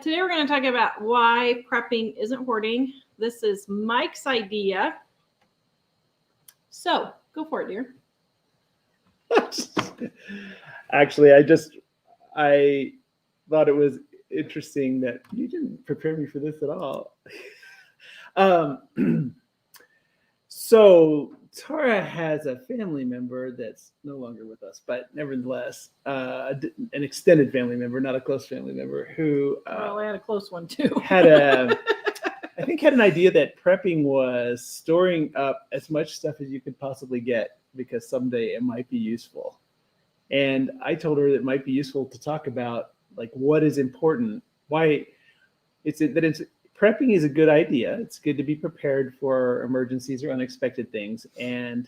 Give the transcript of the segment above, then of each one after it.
But today we're going to talk about why prepping isn't hoarding. This is Mike's idea. So go for it, dear. Actually, I thought it was interesting that you didn't prepare me for this at all. So Tara has a family member that's no longer with us, but nevertheless, an extended family member, not a close family member, who well, I had a close one too. had an idea that prepping was storing up as much stuff as you could possibly get because someday it might be useful. And I told her that it might be useful to talk about like what is important, why prepping is a good idea. It's good to be prepared for emergencies or unexpected things. And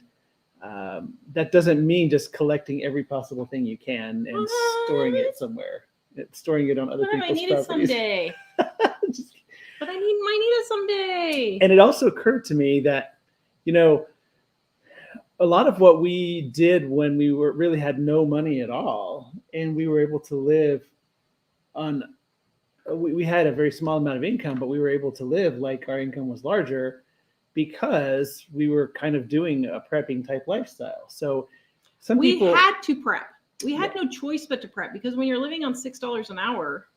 that doesn't mean just collecting every possible thing you can and storing it somewhere. Storing it on other people's properties. I need it someday. But I might need it someday. And it also occurred to me that, a lot of what we did when we really had no money at all, and we were able to live on, we had a very small amount of income, but we were able to live like our income was larger because we were kind of doing a prepping type lifestyle. So we had to prep. We had no choice but to prep because when you're living on $6 an hour,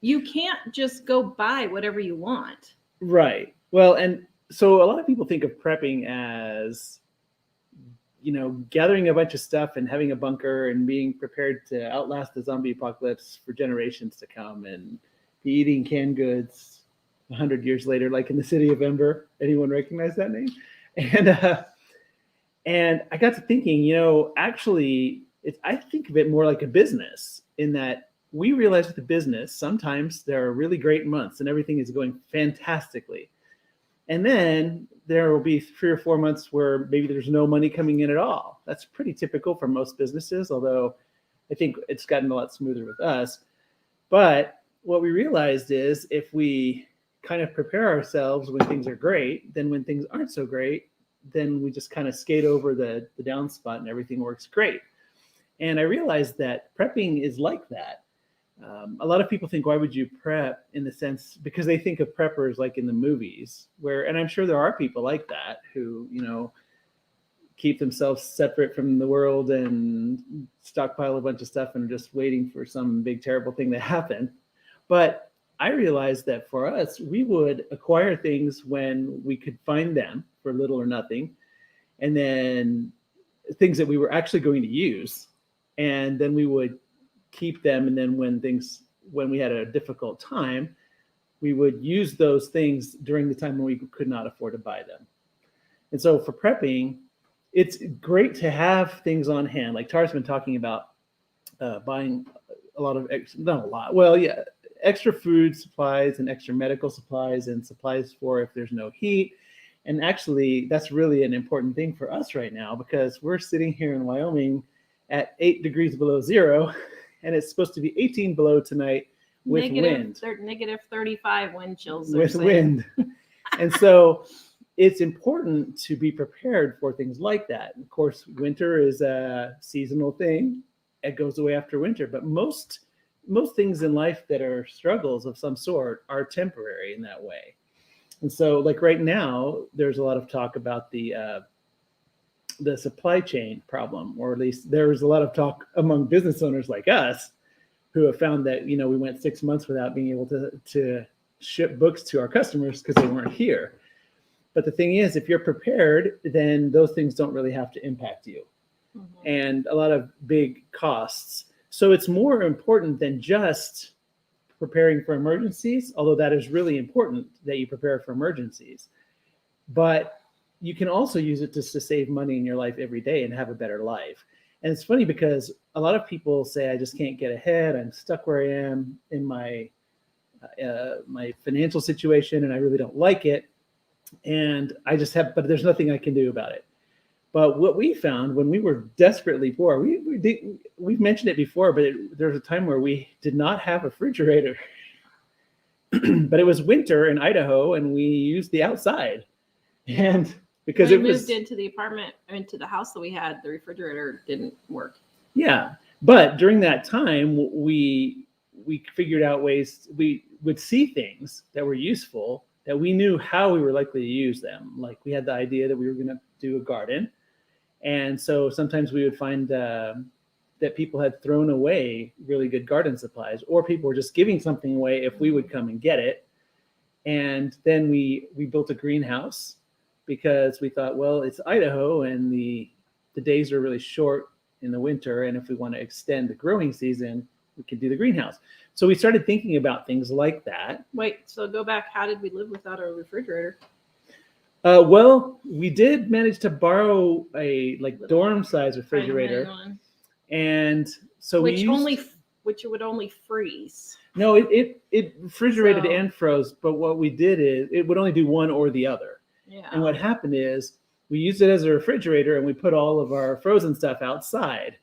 you can't just go buy whatever you want. Right. Well, and so a lot of people think of prepping as, gathering a bunch of stuff and having a bunker and being prepared to outlast the zombie apocalypse for generations to come and be eating canned goods 100 years later, like in the city of Ember. Anyone recognize that name? And I got to thinking, actually, I think of it more like a business in that we realize with the business, sometimes there are really great months and everything is going fantastically. And then there will be 3 or 4 months where maybe there's no money coming in at all. That's pretty typical for most businesses, although I think it's gotten a lot smoother with us. But what we realized is if we kind of prepare ourselves when things are great, then when things aren't so great, then we just kind of skate over the down spot and everything works great. And I realized that prepping is like that. A lot of people think, why would you prep in the sense, because they think of preppers like in the movies and I'm sure there are people like that who, keep themselves separate from the world and stockpile a bunch of stuff and are just waiting for some big, terrible thing to happen. But I realized that for us, we would acquire things when we could find them for little or nothing. And then things that we were actually going to use. And then we would keep them, and then when we had a difficult time, we would use those things during the time when we could not afford to buy them. And so for prepping, it's great to have things on hand. Like Tara's been talking about buying a lot of extra food supplies and extra medical supplies and supplies for if there's no heat. And actually, that's really an important thing for us right now because we're sitting here in Wyoming at 8 degrees below zero. And it's supposed to be 18 below tonight with wind. Negative 35 wind chills. With wind. And so it's important to be prepared for things like that. Of course, winter is a seasonal thing. It goes away after winter. But most things in life that are struggles of some sort are temporary in that way. And so like right now, there's a lot of talk about the supply chain problem, or at least there was a lot of talk among business owners like us who have found that, we went 6 months without being able to ship books to our customers because they weren't here. But the thing is, if you're prepared, then those things don't really have to impact you. Mm-hmm. And a lot of big costs. So it's more important than just preparing for emergencies, although that is really important that you prepare for emergencies. But you can also use it just to save money in your life every day and have a better life. And it's funny because a lot of people say, I just can't get ahead. I'm stuck where I am in my financial situation and I really don't like it. And but there's nothing I can do about it. But what we found when we were desperately poor, we've mentioned it before, but there was a time where we did not have a refrigerator. But it was winter in Idaho and we used the outside. And because we moved into the apartment, into the house that we had, the refrigerator didn't work. Yeah. But during that time, we we figured out ways we would see things that were useful that we knew how we were likely to use them. Like we had the idea that we were going to do a garden. And so sometimes we would find that people had thrown away really good garden supplies, or people were just giving something away if we would come and get it. And then we built a greenhouse because we thought, well, it's Idaho and the days are really short in the winter. And if we want to extend the growing season, we could do the greenhouse. So we started thinking about things like that. Wait, so go back. How did we live without a refrigerator? Well, we did manage to borrow a dorm size refrigerator. And so which would only freeze. No, it refrigerated and froze, but what we did is it would only do one or the other. Yeah. And what happened is we used it as a refrigerator and we put all of our frozen stuff outside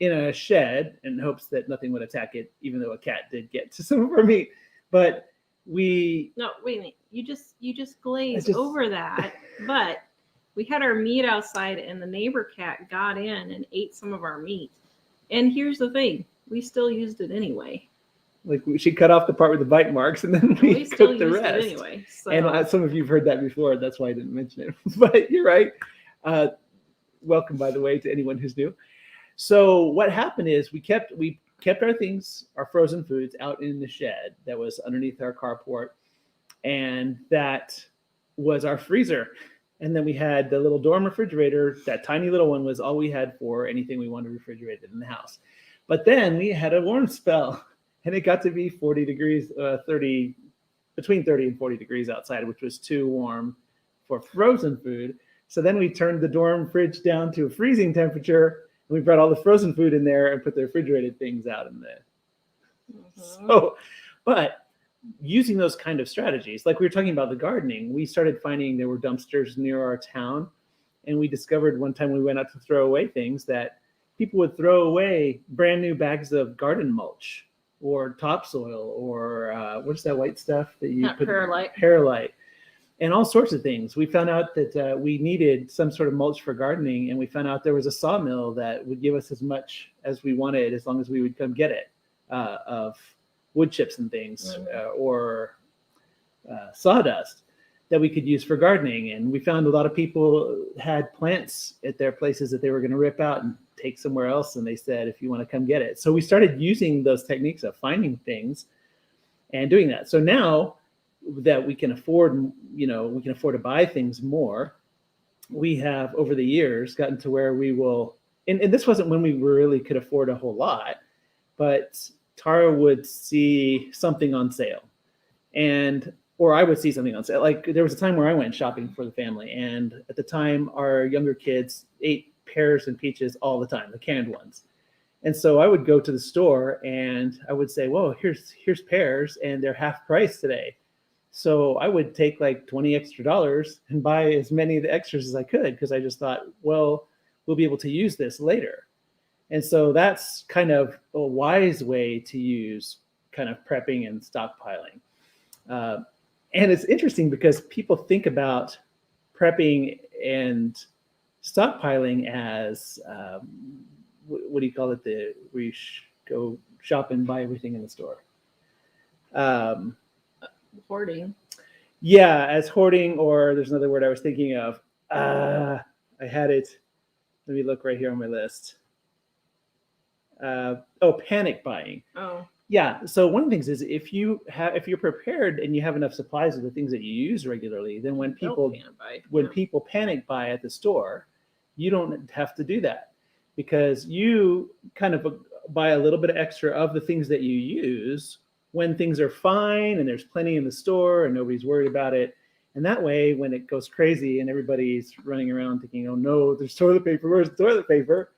in a shed in hopes that nothing would attack it, even though a cat did get to some of our meat. But no, wait a minute. You just glazed over that. But we had our meat outside and the neighbor cat got in and ate some of our meat. And here's the thing, we still used it anyway. Like she cut off the part with the bite marks and then we cooked the rest. It anyway. So. And some of you have heard that before. That's why I didn't mention it. But you're right. Welcome, by the way, to anyone who's new. So what happened is we kept our things, our frozen foods, out in the shed that was underneath our carport, and that was our freezer. And then we had the little dorm refrigerator. That tiny little one was all we had for anything we wanted refrigerated in the house. But then we had a warm spell, and it got to be 40 degrees, between 30 and 40 degrees outside, which was too warm for frozen food. So then we turned the dorm fridge down to a freezing temperature. We brought all the frozen food in there and put the refrigerated things out in there. Mm-hmm. So, but using those kind of strategies, like we were talking about the gardening, we started finding there were dumpsters near our town. And we discovered one time we went out to throw away things that people would throw away brand new bags of garden mulch or topsoil or what's that white stuff that you put? Perlite. And all sorts of things. We found out that we needed some sort of mulch for gardening, and we found out there was a sawmill that would give us as much as we wanted as long as we would come get it, of wood chips and things, or sawdust that we could use for gardening. And we found a lot of people had plants at their places that they were going to rip out and take somewhere else, and they said, if you want to come get it. So we started using those techniques of finding things and doing that. So now that we can afford, to buy things more, we have over the years gotten to where we will, and this wasn't when we really could afford a whole lot, but Tara would see something on sale, or I would see something on sale. Like there was a time where I went shopping for the family, and at the time our younger kids ate pears and peaches all the time, the canned ones. And so I would go to the store and I would say, whoa, here's pears and they're half price today. So I would take like $20 extra and buy as many of the extras as I could, because I just thought, well, we'll be able to use this later. And so that's kind of a wise way to use kind of prepping and stockpiling. And it's interesting because people think about prepping and stockpiling as, what do you call it? We go shop and buy everything in the store. Hoarding. Yeah, as hoarding, or there's another word I was thinking of. I had it. Let me look right here on my list. Panic buying. Oh. Yeah. So one of the things is if you're prepared and you have enough supplies of the things that you use regularly, then when people panic buy at the store, you don't have to do that, because you kind of buy a little bit extra of the things that you use when things are fine and there's plenty in the store and nobody's worried about it. And that way, when it goes crazy and everybody's running around thinking, oh no, there's toilet paper, where's the toilet paper?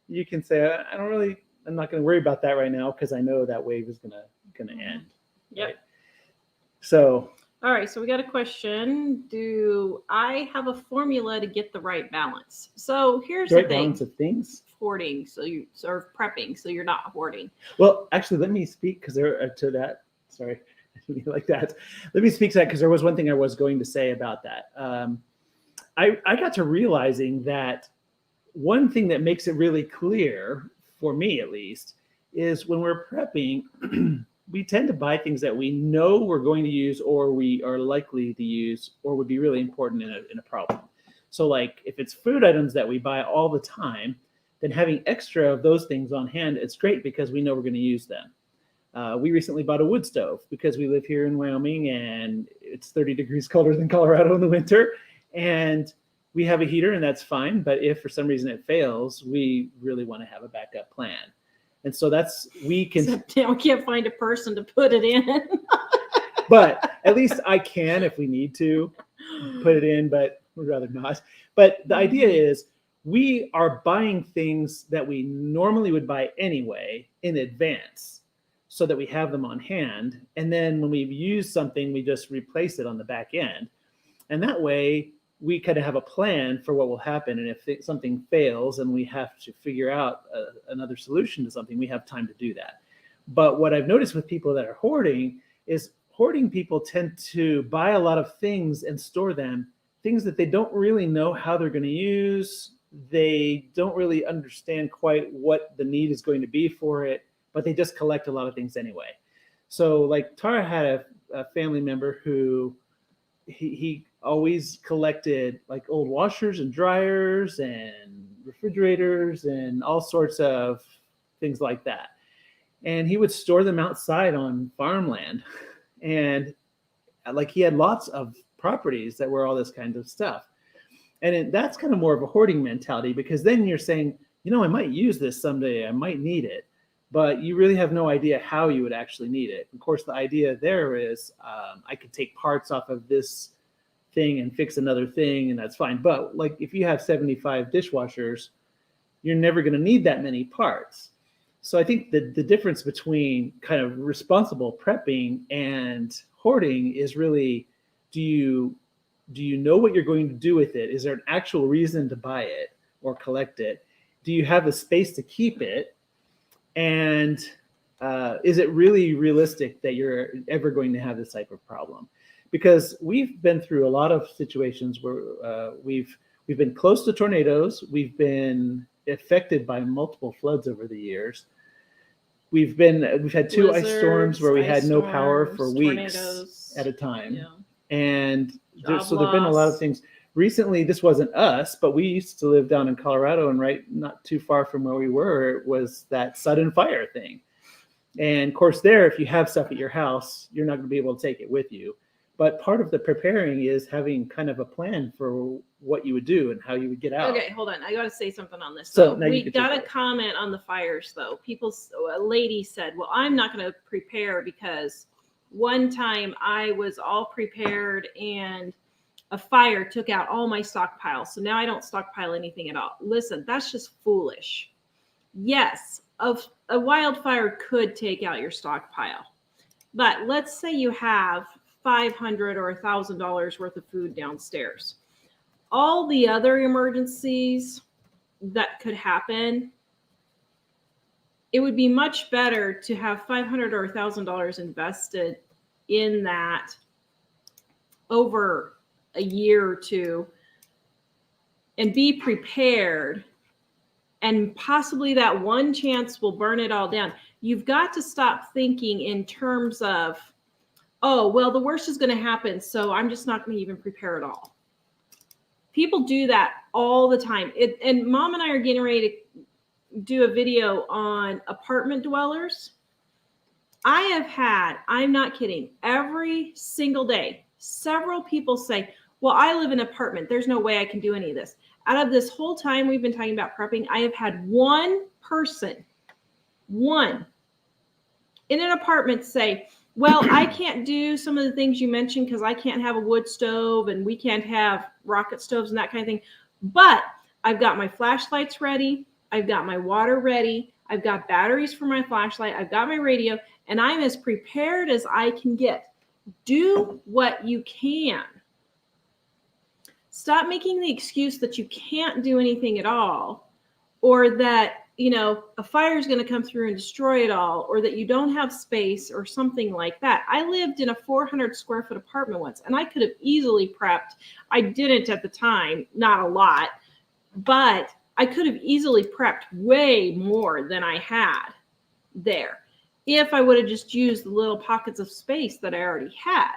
You can say, I'm not going to worry about that right now, because I know that wave is going to end. Yep. Right? So. All right. So we got a question. Do I have a formula to get the right balance? So here's the thing. Balance of things? Hoarding. Or prepping. So you're not hoarding. Well, actually, let me speak to that. Sorry. Like that. Let me speak to that, because there was one thing I was going to say about that. I got to realizing that one thing that makes it really clear, for me at least, is when we're prepping, we tend to buy things that we know we're going to use, or we are likely to use, or would be really important in a problem. So like if it's food items that we buy all the time, then having extra of those things on hand, it's great because we know we're going to use them. We recently bought a wood stove because we live here in Wyoming and it's 30 degrees colder than Colorado in the winter. And we have a heater and that's fine. But if for some reason it fails, we really want to have a backup plan. And so we can't find a person to put it in. But at least I can, if we need to, put it in, but we'd rather not. But the idea is we are buying things that we normally would buy anyway in advance so that we have them on hand. And then when we've used something, we just replace it on the back end. And that way we kind of have a plan for what will happen. And if something fails and we have to figure out another solution to something, we have time to do that. But what I've noticed with people that are hoarding is hoarding people tend to buy a lot of things and store them, things that they don't really know how they're going to use. They don't really understand quite what the need is going to be for it, but they just collect a lot of things anyway. So like Tara had a family member who he always collected like old washers and dryers and refrigerators and all sorts of things like that. And he would store them outside on farmland. And like he had lots of properties that were all this kind of stuff. And that's kind of more of a hoarding mentality, because then you're saying, I might use this someday, I might need it, but you really have no idea how you would actually need it. Of course, the idea there is I could take parts off of this thing and fix another thing, and that's fine. But like if you have 75 dishwashers, you're never going to need that many parts. So I think the difference between kind of responsible prepping and hoarding is really, do you know what you're going to do with it? Is there an actual reason to buy it or collect it? Do you have the space to keep it? And is it really realistic that you're ever going to have this type of problem? Because we've been through a lot of situations where we've been close to tornadoes. We've been affected by multiple floods over the years. We've had two blizzards, ice storms where we had no power for weeks tornadoes at a time. Yeah. And so there've been a lot of things. Recently, this wasn't us, but we used to live down in Colorado, and not too far from where we were, it was that sudden fire thing. And of course there, if you have stuff at your house, you're not going to be able to take it with you. But part of the preparing is having kind of a plan for what you would do and how you would get out. Okay, hold on. I got to say something on this. So we got a comment on the fires, though. A lady said, well, I'm not going to prepare because one time I was all prepared and a fire took out all my stockpile. So now I don't stockpile anything at all. Listen, that's just foolish. Yes, a wildfire could take out your stockpile. But let's say you have $500 or $1,000 worth of food downstairs. All the other emergencies that could happen, it would be much better to have $500 or $1,000 invested in that over a year or two and be prepared. And possibly that one chance will burn it all down. You've got to stop thinking in terms of, oh, well, the worst is going to happen, so I'm just not going to even prepare at all. People do that all the time. And Mom and I are getting ready to do a video on apartment dwellers. I have had, I'm not kidding, every single day, several people say, well, I live in an apartment. There's no way I can do any of this. Out of this whole time we've been talking about prepping, I have had one person, in an apartment say, well, I can't do some of the things you mentioned because I can't have a wood stove and we can't have rocket stoves and that kind of thing. But I've got my flashlights ready. I've got my water ready. I've got batteries for my flashlight. I've got my radio, and I'm as prepared as I can get. Do what you can. Stop making the excuse that you can't do anything at all, or that, a fire is going to come through and destroy it all, or that you don't have space or something like that. I lived in a 400 square foot apartment once, and I could have easily prepped. I didn't at the time, not a lot, but I could have easily prepped way more than I had there. if I would have just used the little pockets of space that I already had.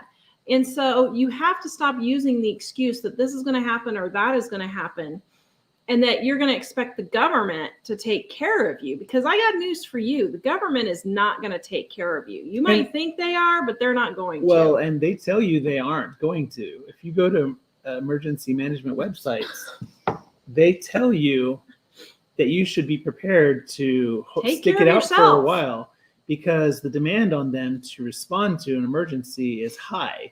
And so you have to stop using the excuse that this is going to happen or that is going to happen, and that you're going to expect the government to take care of you. Because I got news for you. The government is not going to take care of you. You might think they are, but they're not going to. Well, and they tell you they aren't going to. If you go to emergency management websites, they tell you that you should be prepared to stick it out for a while, because the demand on them to respond to an emergency is high.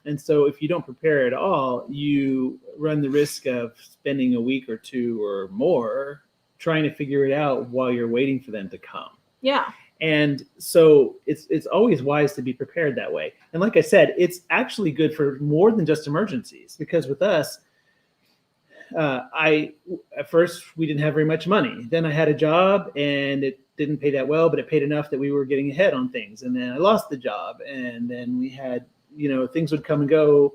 And so if you don't prepare at all, you run the risk of spending a week or two or more trying to figure it out while you're waiting for them to come. Yeah. And so it's always wise to be prepared that way. And like I said, it's actually good for more than just emergencies, because with us, at first we didn't have very much money. Then I had a job and it didn't pay that well, but it paid enough that we were getting ahead on things. And then I lost the job, and then we had, things would come and go.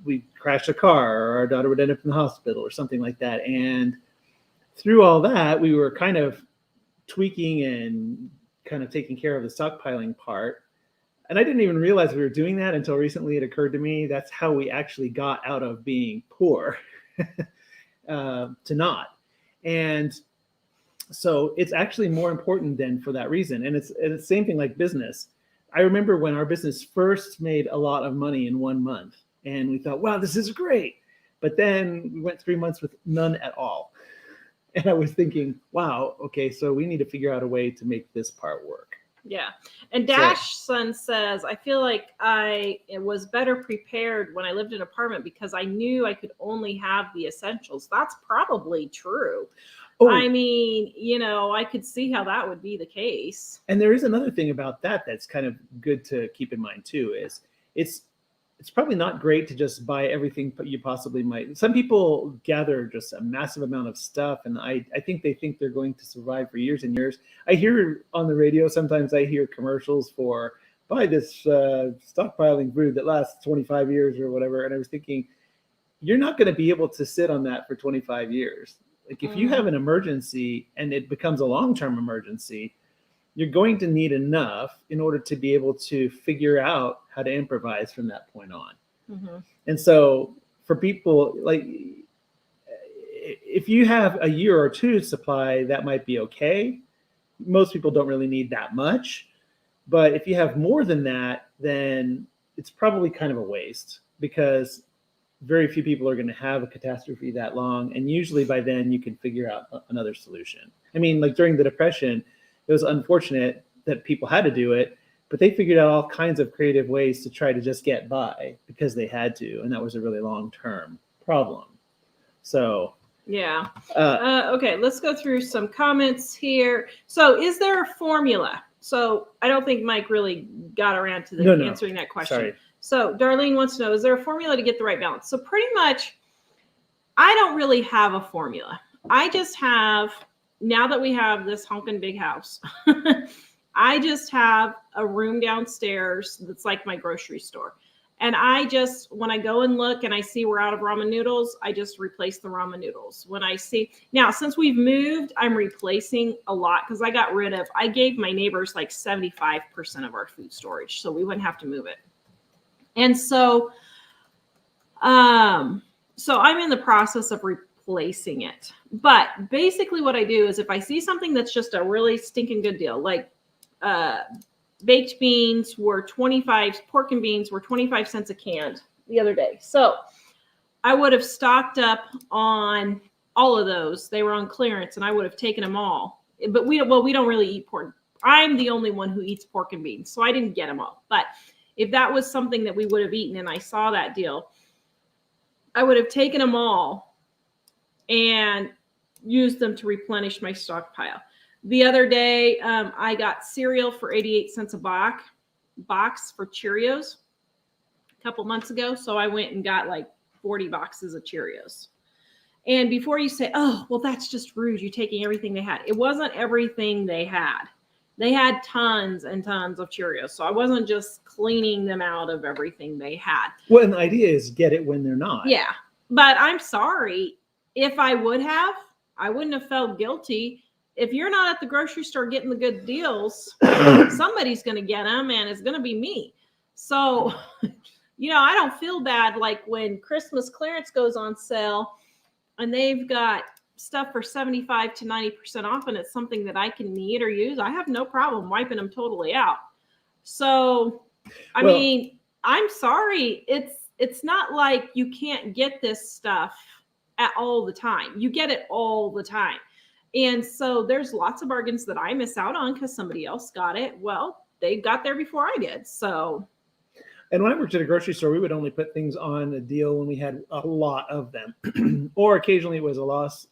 We crashed a car, or our daughter would end up in the hospital or something like that. And through all that, we were kind of tweaking and kind of taking care of the stockpiling part. And I didn't even realize we were doing that until recently. It occurred to me that's how we actually got out of being poor to not. And so it's actually more important than for that reason. And it's the same thing like business. I remember when our business first made a lot of money in 1 month, and we thought, wow, this is great. But then we went 3 months with none at all. And I was thinking, wow, okay, so we need to figure out a way to make this part work. Yeah. And Dash Son says, I feel like I was better prepared when I lived in an apartment because I knew I could only have the essentials. That's probably true. Oh, I mean, I could see how that would be the case. And there is another thing about that that's kind of good to keep in mind too, is it's probably not great to just buy everything you possibly might. Some people gather just a massive amount of stuff, and I think they think they're going to survive for years and years. I hear on the radio, sometimes I hear commercials for buy this stockpiling food that lasts 25 years or whatever. And I was thinking, you're not going to be able to sit on that for 25 years. Like if you have an emergency and it becomes a long-term emergency, you're going to need enough in order to be able to figure out how to improvise from that point on. Mm-hmm. And so for people, like if you have a year or two supply, that might be okay. Most people don't really need that much. But if you have more than that, then it's probably kind of a waste, because very few people are going to have a catastrophe that long. And usually by then you can figure out another solution. I mean, like during the Depression, it was unfortunate that people had to do it, but they figured out all kinds of creative ways to try to just get by because they had to. And that was a really long-term problem. So, yeah. Okay, let's go through some comments here. So is there a formula? So I don't think Mike really got around to answering that question. Sorry. So Darlene wants to know, is there a formula to get the right balance? So pretty much, I don't really have a formula. I just have, now that we have this honkin' big house, I just have a room downstairs that's like my grocery store. And I just, when I go and look and I see we're out of ramen noodles, I just replace the ramen noodles. When I see, now since we've moved, I'm replacing a lot because I gave my neighbors like 75% of our food storage, so we wouldn't have to move it. And so, so I'm in the process of replacing it. But basically what I do is if I see something that's just a really stinking good deal, like baked beans were pork and beans were 25 cents a can the other day. So I would have stocked up on all of those. They were on clearance and I would have taken them all. But we don't really eat pork. I'm the only one who eats pork and beans, so I didn't get them all. But if that was something that we would have eaten and I saw that deal, I would have taken them all and used them to replenish my stockpile. The other day, I got cereal for 88 cents a box for Cheerios a couple months ago. So I went and got like 40 boxes of Cheerios. And before you say, oh, well, that's just rude, you're taking everything they had. It wasn't everything they had. They had tons and tons of Cheerios. So I wasn't just cleaning them out of everything they had. Well, and the idea is get it when they're not. Yeah. But I'm sorry. If I would have, I wouldn't have felt guilty if you're not at the grocery store getting the good deals, somebody's going to get them, and it's going to be me. So, I don't feel bad like when Christmas clearance goes on sale and they've got stuff for 75 to 90% off, and it's something that I can need or use. I have no problem wiping them totally out. So, I mean, I'm sorry. It's not like you can't get this stuff at all the time. You get it all the time. And so there's lots of bargains that I miss out on because somebody else got it. Well, they got there before I did. So. And when I worked at a grocery store, we would only put things on a deal when we had a lot of them, or occasionally it was a loss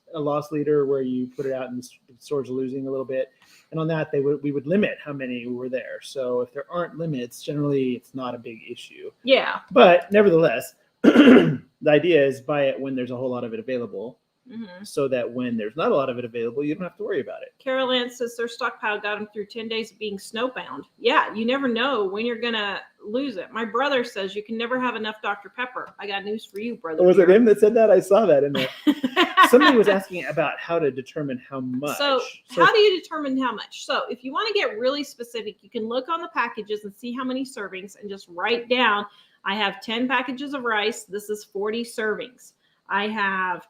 leader where you put it out and the store's losing a little bit. And on that, we would limit how many were there. So if there aren't limits, generally it's not a big issue. Yeah. But nevertheless, the idea is buy it when there's a whole lot of it available. Mm-hmm. So that when there's not a lot of it available, you don't have to worry about it. Carol Ann says their stockpile got them through 10 days of being snowbound. Yeah, you never know when you're going to lose it. My brother says you can never have enough Dr. Pepper. I got news for you, brother. Was it him that said that? I saw that in there. Somebody was asking about how to determine how much. So how do you determine how much? So if you want to get really specific, you can look on the packages and see how many servings and just write down, I have 10 packages of rice. This is 40 servings. I have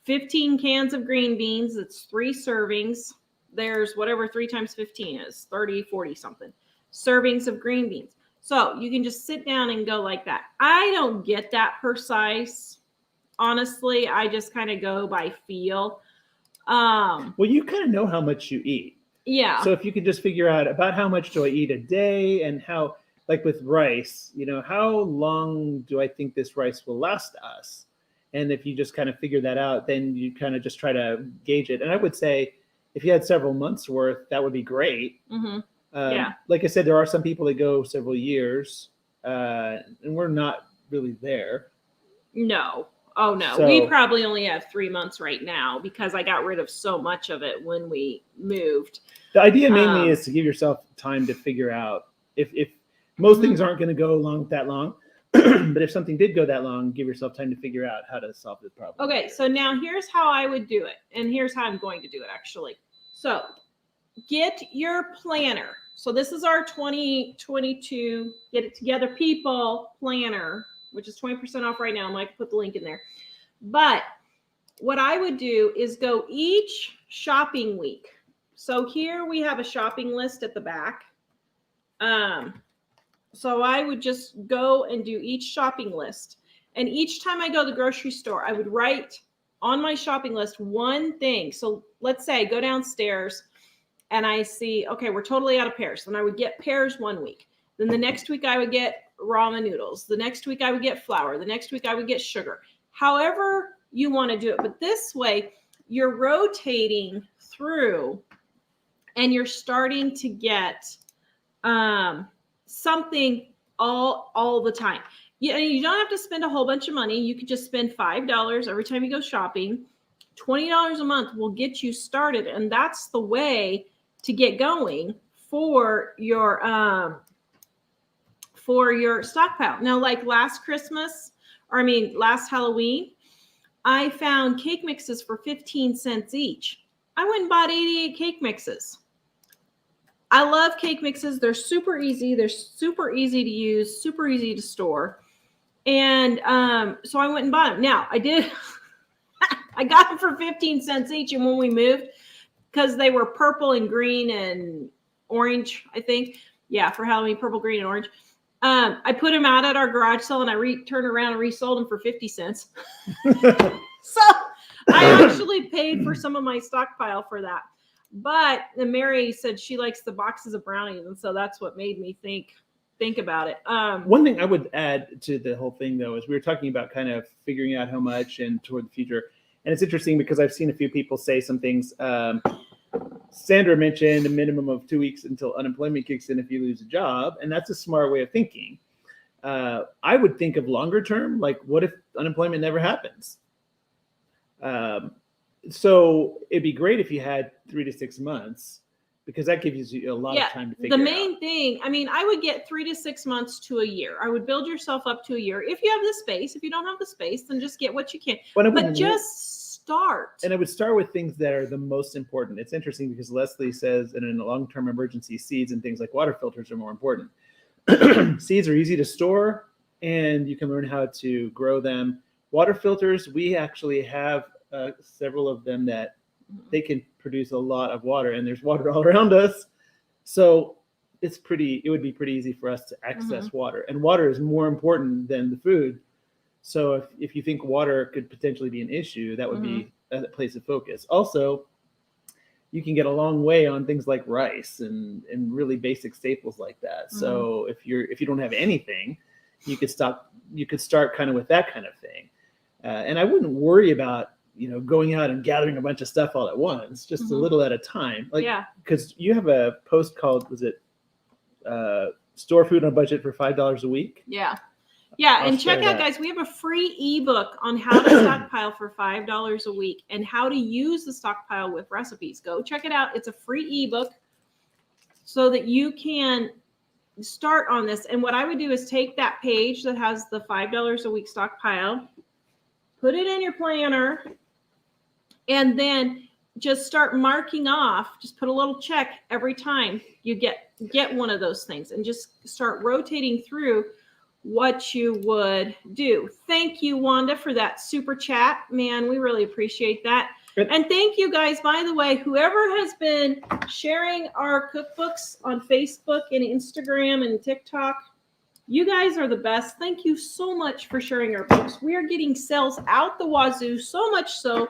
15 cans of green beans. It's 3 servings. There's whatever 3 times 15 is, 30, 40 something servings of green beans. So you can just sit down and go like that. I don't get that precise. Honestly, I just kind of go by feel. Well, you kind of know how much you eat. Yeah. So if you could just figure out about how much do I eat a day, and how, like with rice, how long do I think this rice will last us? And if you just kind of figure that out, then you kind of just try to gauge it. And I would say if you had several months worth, that would be great. Mm-hmm. Yeah. Like I said, there are some people that go several years, and we're not really there. No. Oh, no. So, we probably only have 3 months right now because I got rid of so much of it when we moved. The idea mainly is to give yourself time to figure out if most mm-hmm. things aren't going to go that long. But if something did go that long, give yourself time to figure out how to solve the problem. Okay, so now here's how I would do it. And here's how I'm going to do it, actually. So get your planner. So this is our 2022 Get It Together People planner, which is 20% off right now. I might put the link in there. But what I would do is go each shopping week. So here we have a shopping list at the back. So I would just go and do each shopping list. And each time I go to the grocery store, I would write on my shopping list one thing. So let's say I go downstairs and I see, okay, we're totally out of pears. Then I would get pears one week. Then the next week I would get ramen noodles. The next week I would get flour. The next week I would get sugar. However you want to do it. But this way you're rotating through and you're starting to get something all the time. Yeah, you don't have to spend a whole bunch of money. You could just spend $5 every time you go shopping. $20 a month will get you started, and that's the way to get going for your stockpile. Now, like last Halloween, I found cake mixes for 15 cents each. I went and bought 88 cake mixes. I love cake mixes. They're super easy. They're super easy to use, super easy to store. And so I went and bought them. Now, I got them for 15 cents each. And when we moved, because they were purple and green and orange, I think. Yeah, for Halloween, purple, green, and orange. I put them out at our garage sale, and I turned around and resold them for 50 cents. So I actually paid for some of my stockpile for that. But Mary said she likes the boxes of brownies, and so that's what made me think about it. One thing I would add to the whole thing, though, is we were talking about kind of figuring out how much and toward the future. And it's interesting because I've seen a few people say some things. Sandra mentioned a minimum of 2 weeks until unemployment kicks in if you lose a job, and that's a smart way of thinking. I would think of longer term, like what if unemployment never happens? So it'd be great if you had 3 to 6 months, because that gives you a lot of time to figure it out. The main thing, I mean, I would get 3 to 6 months to a year. I would build yourself up to a year. If you have the space, if you don't have the space, then just get what you can. But just start. And I would start with things that are the most important. It's interesting because Leslie says in a long-term emergency, seeds and things like water filters are more important. Seeds are easy to store and you can learn how to grow them. Water filters, we actually have several of them that they can produce a lot of water, and there's water all around us. So it would be pretty easy for us to access water. And water is more important than the food. So if you think water could potentially be an issue, that would be a place of focus. Also, you can get a long way on things like rice and really basic staples like that. So if you don't have anything, you could start kind of with that kind of thing. And I wouldn't worry about, going out and gathering a bunch of stuff all at once, just a little at a time. Because you have a post called, was it Store Food on a Budget for $5 a week? Yeah. Yeah, and check out, guys, we have a free ebook on how to stockpile for $5 a week and how to use the stockpile with recipes. Go check it out. It's a free ebook so that you can start on this. And what I would do is take that page that has the $5 a week stockpile, put it in your planner, and then just start marking off. Just put a little check every time you get one of those things, and just start rotating through what you would do. Thank you, Wanda, for that super chat. Man, we really appreciate that. And thank you guys, by the way, whoever has been sharing our cookbooks on Facebook and Instagram and TikTok, you guys are the best. Thank you so much for sharing our books. We are getting sales out the wazoo, so much so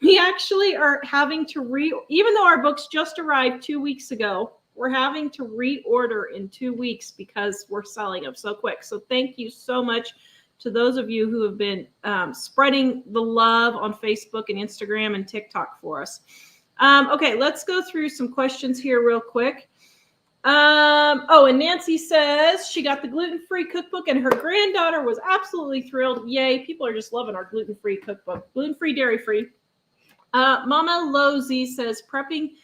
we actually are having to even though our books just arrived 2 weeks ago, we're having to reorder in 2 weeks because we're selling them so quick. So thank you so much to those of you who have been spreading the love on Facebook and Instagram and TikTok for us. Okay, let's go through some questions here real quick. And Nancy says she got the gluten-free cookbook and her granddaughter was absolutely thrilled. Yay, people are just loving our gluten-free cookbook. Gluten-free, dairy-free. Mama Lozy says prepping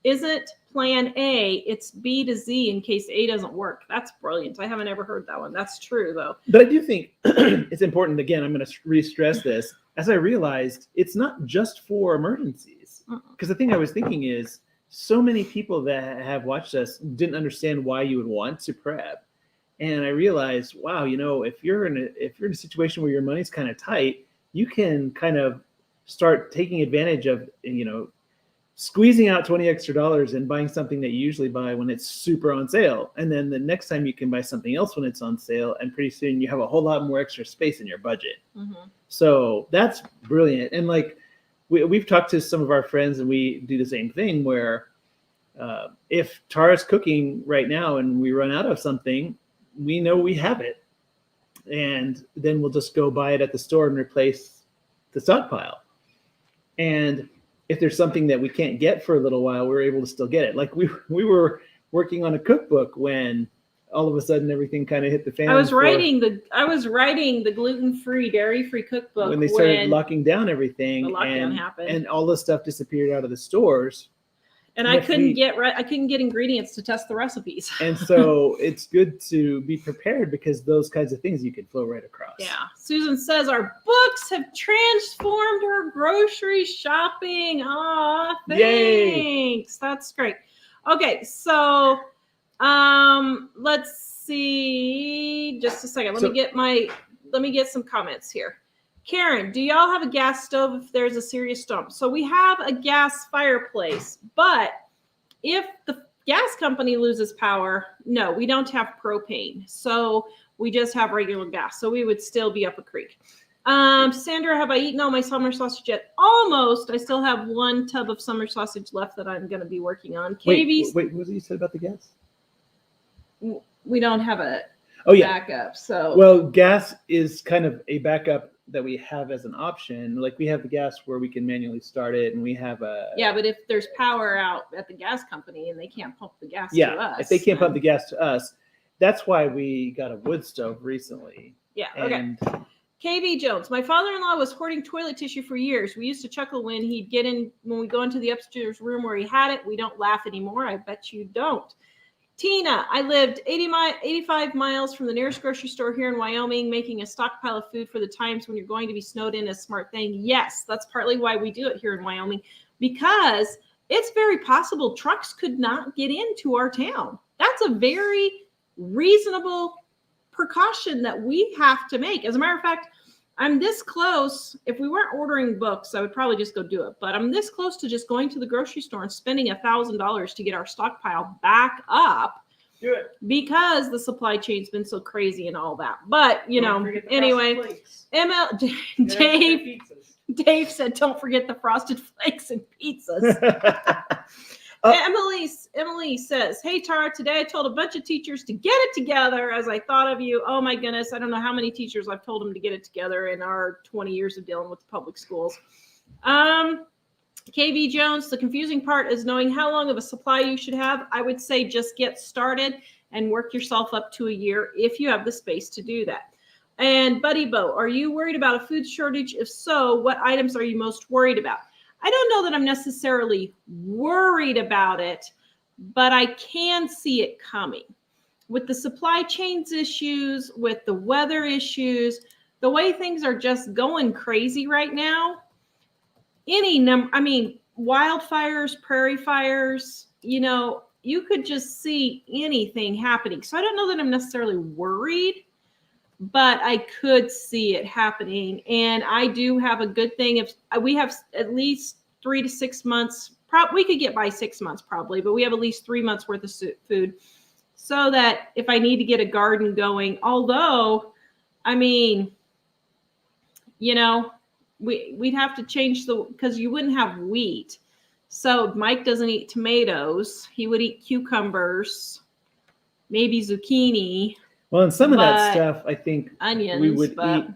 isn't plan A, it's B to Z in case A doesn't work. That's brilliant. I haven't ever heard that one. That's true, though. But I do think it's important. Again, I'm going to re-stress this. As I realized, it's not just for emergencies. Because the thing I was thinking is so many people that have watched us didn't understand why you would want to prep. And I realized, wow, if you're in a situation where your money's kind of tight, you can kind of start taking advantage of, squeezing out $20 extra and buying something that you usually buy when it's super on sale. And then the next time you can buy something else when it's on sale. And pretty soon you have a whole lot more extra space in your budget. So that's brilliant. And we've talked to some of our friends and we do the same thing where if Tara's cooking right now and we run out of something, we know we have it. And then we'll just go buy it at the store and replace the stockpile. And if there's something that we can't get for a little while, we're able to still get it. Like we were working on a cookbook when all of a sudden everything kind of hit the fan. I was writing the gluten-free, dairy-free cookbook when they started locking down everything. The lockdown happened, and all the stuff disappeared out of the stores. And I couldn't get ingredients to test the recipes. And so it's good to be prepared because those kinds of things you can flow right across. Yeah. Susan says our books have transformed her grocery shopping. Aw, thanks. Yay. That's great. Okay, so let's see. Just a second. Let me get some comments here. Karen, do y'all have a gas stove if there's a serious storm? So we have a gas fireplace, but if the gas company loses power, no, we don't have propane. So we just have regular gas. So we would still be up a creek. Sandra, have I eaten all my summer sausage yet? Almost. I still have one tub of summer sausage left that I'm going to be working on. Wait, what was it you said about the gas? We don't have a backup. So well, gas is kind of a backup that we have as an option. Like we have the gas where we can manually start it, and we have a but if there's power out at the gas company and they can't pump the gas to us, if they can't pump the gas to us, that's why we got a wood stove recently. Okay. KV Jones, my father-in-law was hoarding toilet tissue for years. We used to chuckle when we go into the upstairs room where he had it. We don't laugh anymore. I bet you don't. Tina, I lived 85 miles from the nearest grocery store here in Wyoming. Making a stockpile of food for the times when you're going to be snowed in is a smart thing. Yes, that's partly why we do it here in Wyoming, because it's very possible trucks could not get into our town. That's a very reasonable precaution that we have to make. As a matter of fact, I'm this close. If we weren't ordering books, I would probably just go do it. But I'm this close to just going to the grocery store and spending $1,000 to get our stockpile back up. Do it. Because the supply chain's been so crazy and all that. But, anyway, Dave said, don't forget the frosted flakes and pizzas. Emily says, hey, Tara, today I told a bunch of teachers to get it together as I thought of you. Oh, my goodness. I don't know how many teachers I've told them to get it together in our 20 years of dealing with the public schools. KV Jones, the confusing part is knowing how long of a supply you should have. I would say just get started and work yourself up to a year if you have the space to do that. And Buddy Bo, are you worried about a food shortage? If so, what items are you most worried about? I don't know that I'm necessarily worried about it, but I can see it coming. With the supply chains issues, with the weather issues, the way things are just going crazy right now, wildfires, prairie fires, you could just see anything happening. So I don't know that I'm necessarily worried, but I could see it happening. And I do have a good thing. If we have at least 3 to 6 months, we could get by 6 months probably, but we have at least 3 months worth of food so that if I need to get a garden going, although, we'd have to change because you wouldn't have wheat. So Mike doesn't eat tomatoes. He would eat cucumbers, maybe zucchini. Well, and some of that stuff, I think onions, we would eat,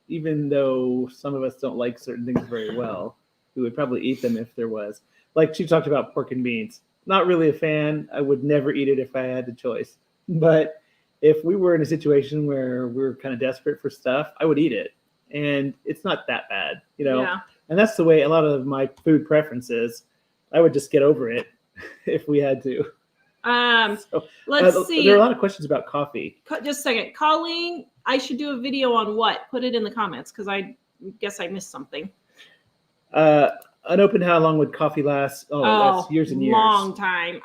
even though some of us don't like certain things very well. We would probably eat them if there was. Like she talked about pork and beans. Not really a fan. I would never eat it if I had the choice. But if we were in a situation where we were kind of desperate for stuff, I would eat it. And it's not that bad, Yeah. And that's the way a lot of my food preferences. I would just get over it if we had to. Let's see. There are a lot of questions about coffee. Just a second. Colleen, I should do a video on what? Put it in the comments because I guess I missed something. Unopened, how long would coffee last? That's years and years. Long time.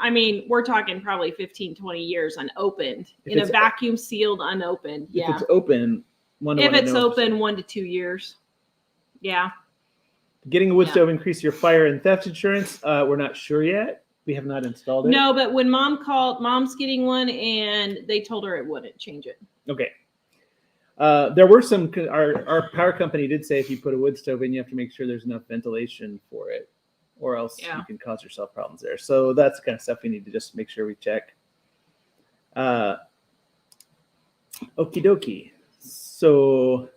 We're talking probably 15, 20 years unopened. In a vacuum sealed, unopened. Yeah. If it's open, 1 to 2 years. Yeah. Getting a wood stove increase your fire and theft insurance. We're not sure yet. We have not installed it. No, but when Mom called, Mom's getting one, and they told her it wouldn't change it. Okay. There were some. Our power company did say if you put a wood stove in, you have to make sure there's enough ventilation for it, or else you can cause yourself problems there. So that's the kind of stuff we need to just make sure we check. Okie dokie. So.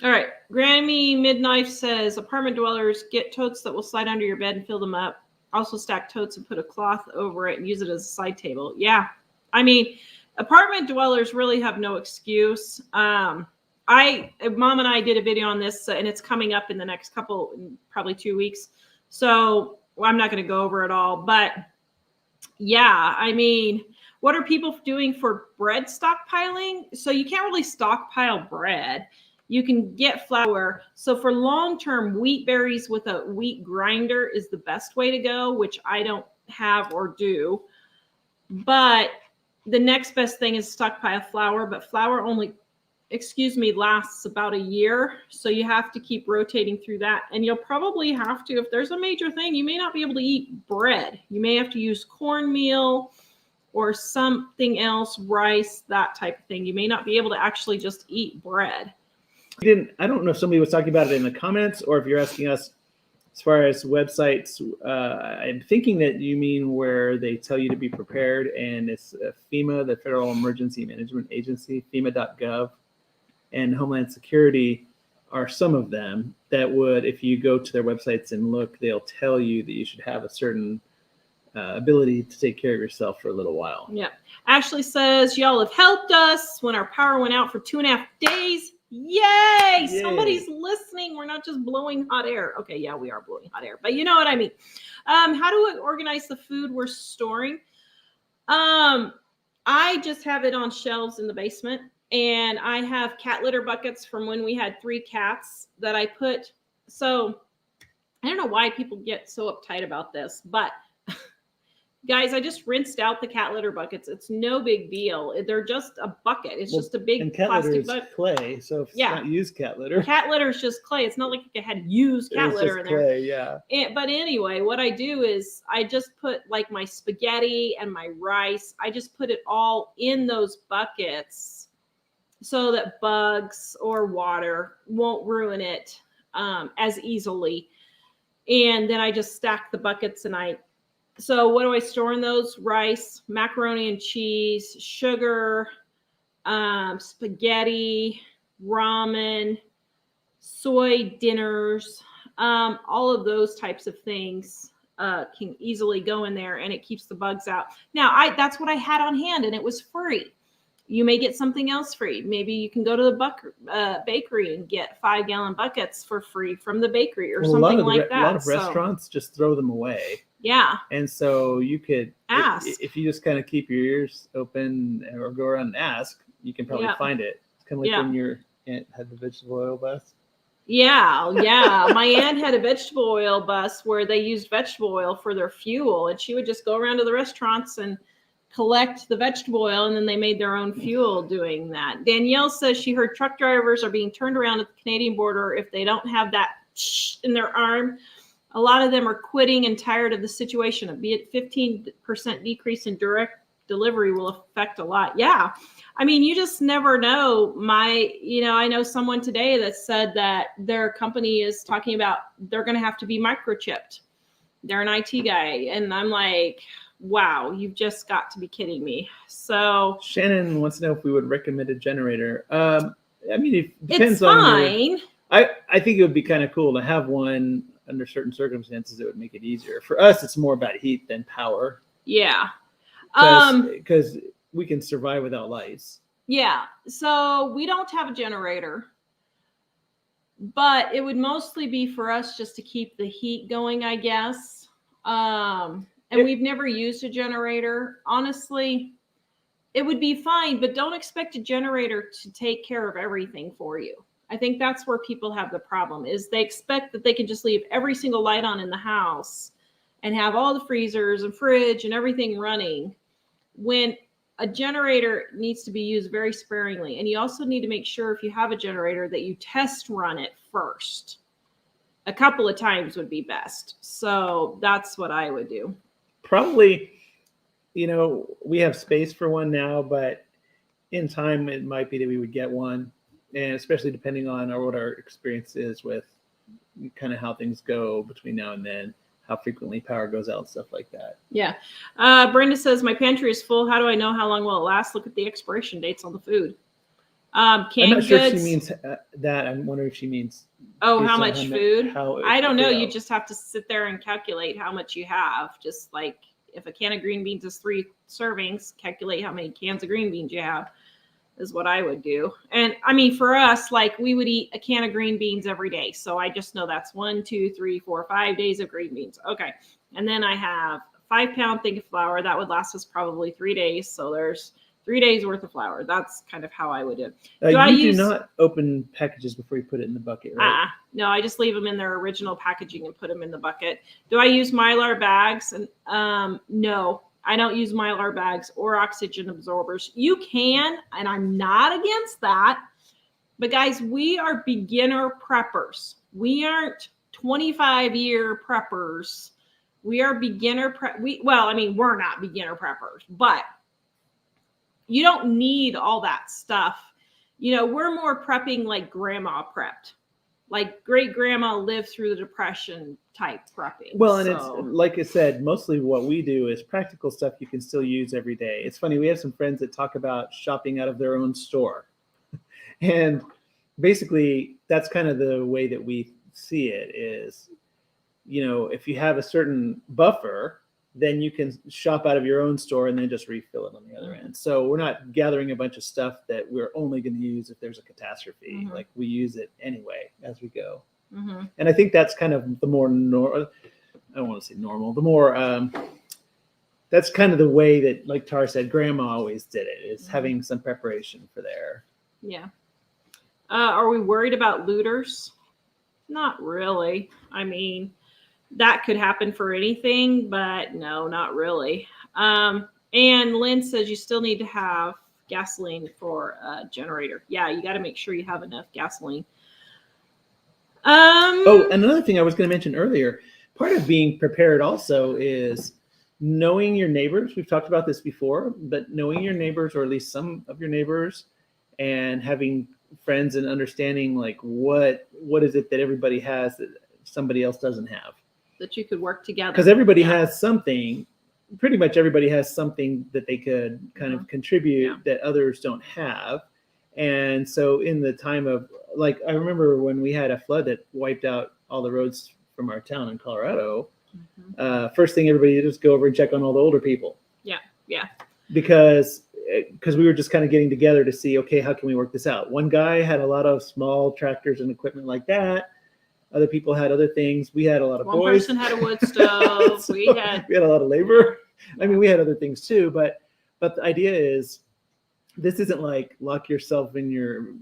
All right. Grammy Midknife says apartment dwellers get totes that will slide under your bed and fill them up. Also stack totes and put a cloth over it and use it as a side table. Yeah. Apartment dwellers really have no excuse. Mom and I did a video on this and it's coming up in the next probably 2 weeks. So I'm not going to go over it all, but yeah, what are people doing for bread stockpiling? So you can't really stockpile bread. You can get flour. So for long-term, wheat berries with a wheat grinder is the best way to go, which I don't have or do. But the next best thing is stockpile flour, but flour only, lasts about a year. So you have to keep rotating through that. And you'll probably have to, if there's a major thing, you may not be able to eat bread. You may have to use cornmeal or something else, rice, that type of thing. You may not be able to actually just eat bread. I don't know if somebody was talking about it in the comments or if you're asking us as far as websites. I'm thinking that you mean where they tell you to be prepared, and it's FEMA, the Federal Emergency Management Agency, FEMA.gov, and Homeland Security are some of them that would, if you go to their websites and look, they'll tell you that you should have a certain ability to take care of yourself for a little while. Yeah. Ashley says, y'all have helped us when our power went out for 2.5 days. Yay! Somebody's listening. We're not just blowing hot air. Okay, yeah, we are blowing hot air, but you know what I mean. How do we organize the food we're storing? I just have it on shelves in the basement, and I have cat litter buckets from when we had 3 cats that I put. So I don't know why people get so uptight about this, but guys, I just rinsed out the cat litter buckets. It's no big deal. They're just a bucket. It's just a big and cat litter plastic is bucket. clay, so if it's not used cat litter. Cat litter is just clay. It's not like you had used cat litter in there. Clay, yeah. But anyway, what I do is I just put like my spaghetti and my rice. I just put it all in those buckets so that bugs or water won't ruin it as easily. And then I just stack the buckets, and so what do I store in those? Rice, macaroni and cheese, sugar, spaghetti, ramen, soy dinners, all of those types of things can easily go in there, and it keeps the bugs out. Now, that's what I had on hand, and it was free. You may get something else free. Maybe you can go to the bakery and get 5-gallon buckets for free from the bakery or something like that. A lot of restaurants just throw them away. Yeah. And so you could ask. If you just kind of keep your ears open or go around and ask, you can probably find it. It's kind of like when your aunt had the vegetable oil bus. Yeah. My aunt had a vegetable oil bus where they used vegetable oil for their fuel, and she would just go around to the restaurants and collect the vegetable oil, and then they made their own fuel doing that. Danielle says she heard truck drivers are being turned around at the Canadian border if they don't have that in their arm. A lot of them are quitting and tired of the situation. Be it 15% decrease in direct delivery will affect a lot. Yeah. I mean, you just never know. I know someone today that said that their company is talking about they're going to have to be microchipped. They're an IT guy. And I'm like, wow, you've just got to be kidding me. So Shannon wants to know if we would recommend a generator. I mean, it depends it's fine. on I think it would be kind of cool to have one under certain circumstances. It would make it easier. For us, it's more about heat than power. Yeah. Because we can survive without lights. Yeah. So we don't have a generator, but it would mostly be for us just to keep the heat going, I guess. And we've never used a generator. Honestly, it would be fine, but don't expect a generator to take care of everything for you. I think that's where people have the problem, is they expect that they can just leave every single light on in the house and have all the freezers and fridge and everything running, when a generator needs to be used very sparingly. And you also need to make sure, if you have a generator, that you test run it first. A couple of times would be best. So that's what I would do. Probably, we have space for one now, but in time it might be that we would get one. And especially depending on what our experience is with kind of how things go between now and then, how frequently power goes out, stuff like that. Yeah. Brenda says, my pantry is full. How do I know how long will it last? Look at the expiration dates on the food. I'm not sure if she means that. I'm wondering if she means how much food? I don't know. You just have to sit there and calculate how much you have. Just like if a can of green beans is 3 servings, calculate how many cans of green beans you have, is what I would do. And I mean, for us, like, we would eat a can of green beans every day. So I just know that's 1, 2, 3, 4, 5 days of green beans. Okay. And then I have a 5-pound thing of flour. That would last us probably 3 days. So there's 3 days worth of flour. That's kind of how I would do it. Do not open packages before you put it in the bucket, right? No, I just leave them in their original packaging and put them in the bucket. Do I use Mylar bags? And no, I don't use Mylar bags or oxygen absorbers. You can, and I'm not against that. But guys, we are beginner preppers. We aren't 25-year preppers. We are beginner we're not beginner preppers, but you don't need all that stuff. We're more prepping like grandma prepped. Like great grandma lived through the Depression type prepping. Well, and it's like I said, mostly what we do is practical stuff you can still use every day. It's funny, we have some friends that talk about shopping out of their own store. And basically, that's kind of the way that we see it is, if you have a certain buffer, then you can shop out of your own store and then just refill it on the other end. So we're not gathering a bunch of stuff that we're only going to use if there's a catastrophe. Mm-hmm. Like, we use it anyway as we go. Mm-hmm. And I think that's kind of the more I don't want to say normal, the more that's kind of the way that, like Tara said, Grandma always did it, is having some preparation for there. Yeah. Are we worried about looters? Not really. I mean, that could happen for anything, but no, not really. And Lynn says you still need to have gasoline for a generator. Yeah, you got to make sure you have enough gasoline. Oh, another thing I was going to mention earlier, part of being prepared also is knowing your neighbors. We've talked about this before, but knowing your neighbors, or at least some of your neighbors, and having friends and understanding like what is it that everybody has that somebody else doesn't have. That you could work together. Because everybody has something, pretty much everybody has something that they could kind of contribute that others don't have. And so in the time of, like, I remember when we had a flood that wiped out all the roads from our town in Colorado, first thing everybody did was go over and check on all the older people. Yeah. Because we were just kind of getting together to see, okay, how can we work this out? One guy had a lot of small tractors and equipment like that. Other people had other things. We had a lot of One boys. person had a wood stove. So we had a lot of labor. I mean, we had other things too, but the idea is, this isn't like lock yourself in your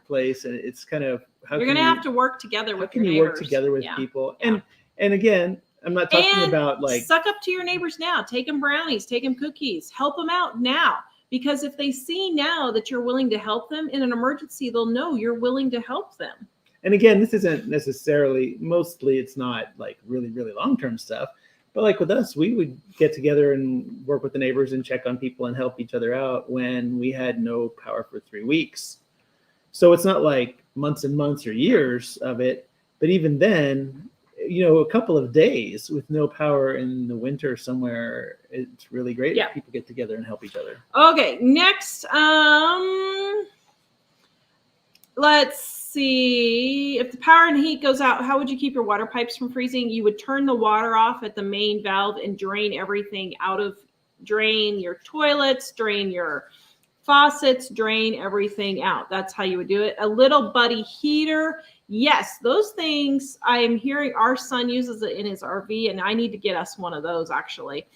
place, and it's kind of how you're going to have to work together with your neighbors. You work together with people, and again, I'm not talking about like suck up to your neighbors now. Take them brownies, take them cookies, help them out now. Because if they see now that you're willing to help them in an emergency, they'll know you're willing to help them. And again, this isn't necessarily, mostly it's not like really, really long-term stuff. But like with us, we would get together and work with the neighbors and check on people and help each other out when we had no power for 3 weeks. So it's not like months and months or years of it. But even then, a couple of days with no power in the winter somewhere, it's really great if people get together and help each other. Okay, next, let's see. If the power and heat goes out, how would you keep your water pipes from freezing? You would turn the water off at the main valve and drain everything drain your toilets, drain your faucets, drain everything out. That's how you would do it. A little buddy heater. Yes, those things, I am hearing our son uses it in his RV, and I need to get us one of those actually.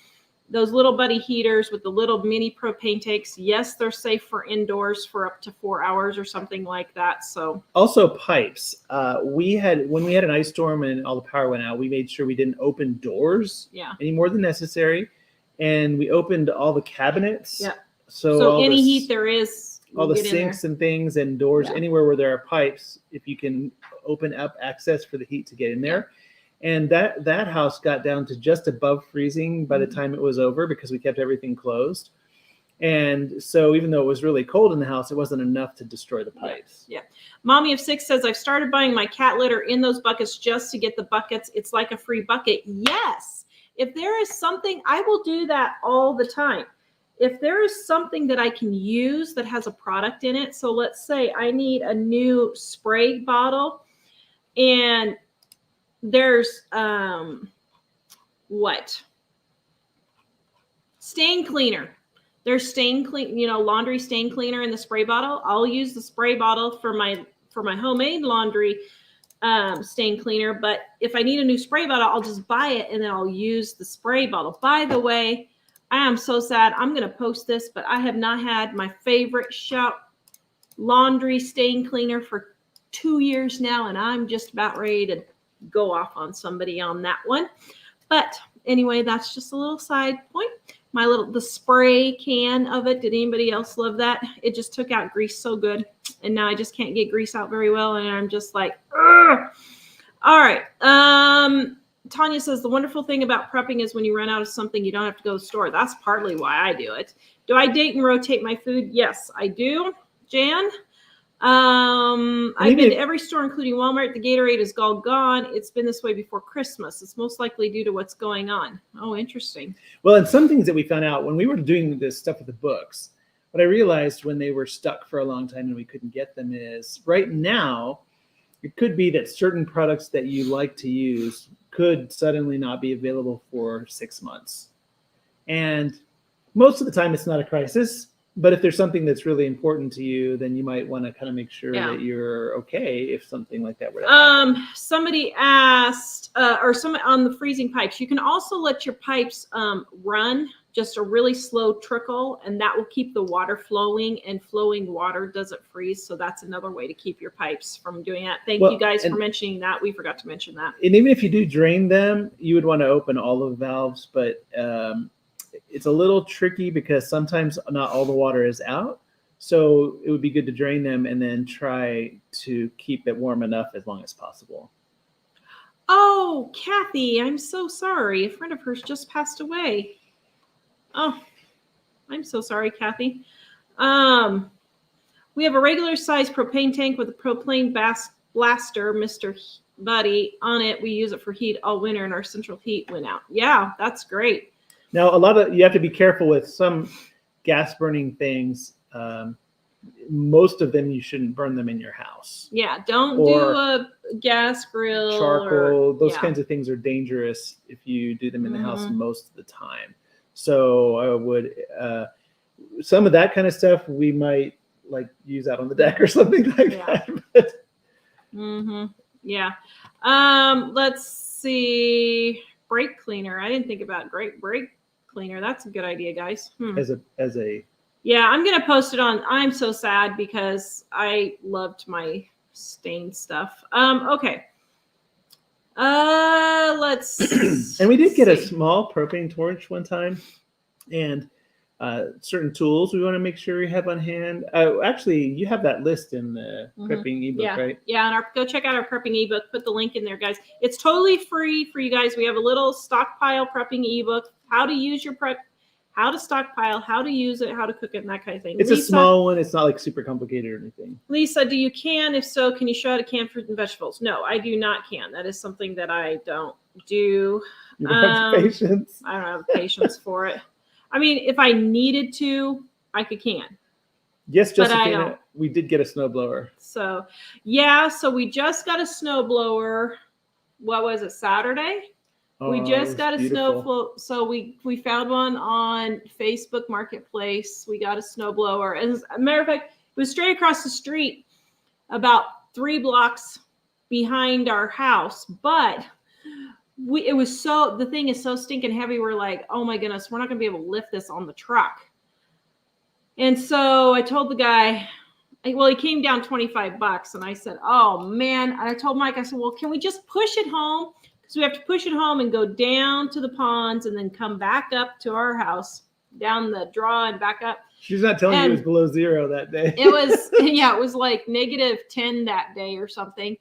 Those little buddy heaters with the little mini propane tanks. Yes, they're safe for indoors for up to 4 hours or something like that. So also pipes. When we had an ice storm and all the power went out, we made sure we didn't open doors any more than necessary, and we opened all the cabinets. Yeah. So any heat there is, all the sinks and things and doors, anywhere where there are pipes, if you can open up access for the heat to get in there. And that house got down to just above freezing by the time it was over, because we kept everything closed. And so even though it was really cold in the house, it wasn't enough to destroy the pipes. Yeah. Mommy of 6 says, I've started buying my cat litter in those buckets just to get the buckets. It's like a free bucket. Yes. If there is something, I will do that all the time. If there is something that I can use that has a product in it. So let's say I need a new spray bottle, and there's stain cleaner. There's laundry stain cleaner in the spray bottle. I'll use the spray bottle for my homemade laundry stain cleaner. But if I need a new spray bottle, I'll just buy it and then I'll use the spray bottle. By the way, I am so sad. I'm going to post this, but I have not had my favorite shop laundry stain cleaner for 2 years now, and I'm just about ready to go off on somebody on that one. But anyway, that's just a little side point. The spray can of it. Did anybody else love that? It just took out grease so good, and now I just can't get grease out very well, and I'm just like, ugh. All right. Tanya says the wonderful thing about prepping is when you run out of something, you don't have to go to the store. That's partly why I do it. Do I date and rotate my food? Yes, I do. Jan? I've been to every store, including Walmart. The Gatorade is all gone. It's been this way before Christmas. It's most likely due to what's going on. Oh, interesting. Well, and some things that we found out when we were doing this stuff with the books, what I realized when they were stuck for a long time and we couldn't get them is right now, it could be that certain products that you like to use could suddenly not be available for 6 months. And most of the time it's not a crisis. But if there's something that's really important to you, then you might want to kind of make sure that you're okay if something like that were to happen. Somebody asked, or some on the freezing pipes, you can also let your pipes run just a really slow trickle, and that will keep the water flowing, and flowing water doesn't freeze. So that's another way to keep your pipes from doing that. Thank you guys for mentioning that. We forgot to mention that. And even if you do drain them, you would want to open all of the valves, but it's a little tricky because sometimes not all the water is out. So it would be good to drain them and then try to keep it warm enough as long as possible. Oh, Kathy, I'm so sorry. A friend of hers just passed away. Oh, I'm so sorry, Kathy. We have a regular size propane tank with a propane blaster, Mr. Buddy, on it. We use it for heat all winter, and our central heat went out. Yeah, that's great. Now, you have to be careful with some gas burning things. Most of them, you shouldn't burn them in your house. Yeah, don't do a gas grill. Charcoal, those kinds of things are dangerous if you do them in the house most of the time. So I would, some of that kind of stuff we might like use out on the deck or something like that. Yeah. Let's see. Brake cleaner. I didn't think about brake cleaner. That's a good idea, guys. As a Yeah, I'm gonna post it on. I'm so sad because I loved my stained stuff. Okay. Let's and we did get a small propane torch one time, and certain tools we want to make sure we have on hand. Actually, you have that list in the prepping ebook, right? Yeah, and go check out our prepping ebook. Put the link in there, guys. It's totally free for you guys. We have a little stockpile prepping ebook, how to use your prep, how to stockpile, how to use it, how to cook it, and that kind of thing. It's a small one. It's not like super complicated or anything. Lisa, do you can? If so, can you show how to can fruit and vegetables? No, I do not can. That is something that I don't do. You don't have patience. I don't have patience for it. I mean, if I needed to, I could can. Yes, Jessica, we did get a snowblower. So, yeah, so we just got a snowblower. What was it, Saturday? We just got a snowblower. So we found one on Facebook Marketplace. We got a snowblower. And as a matter of fact, it was straight across the street, about 3 blocks behind our house. But the thing is so stinking heavy. We're like, oh my goodness, we're not going to be able to lift this on the truck. And so I told the guy, well, he came down $25. And I said, oh man. And I told Mike, I said, well, can we just push it home? Because we have to push it home and go down to the ponds and then come back up to our house, down the draw and back up. She's not telling you it was below 0 that day. It was like -10 that day or something.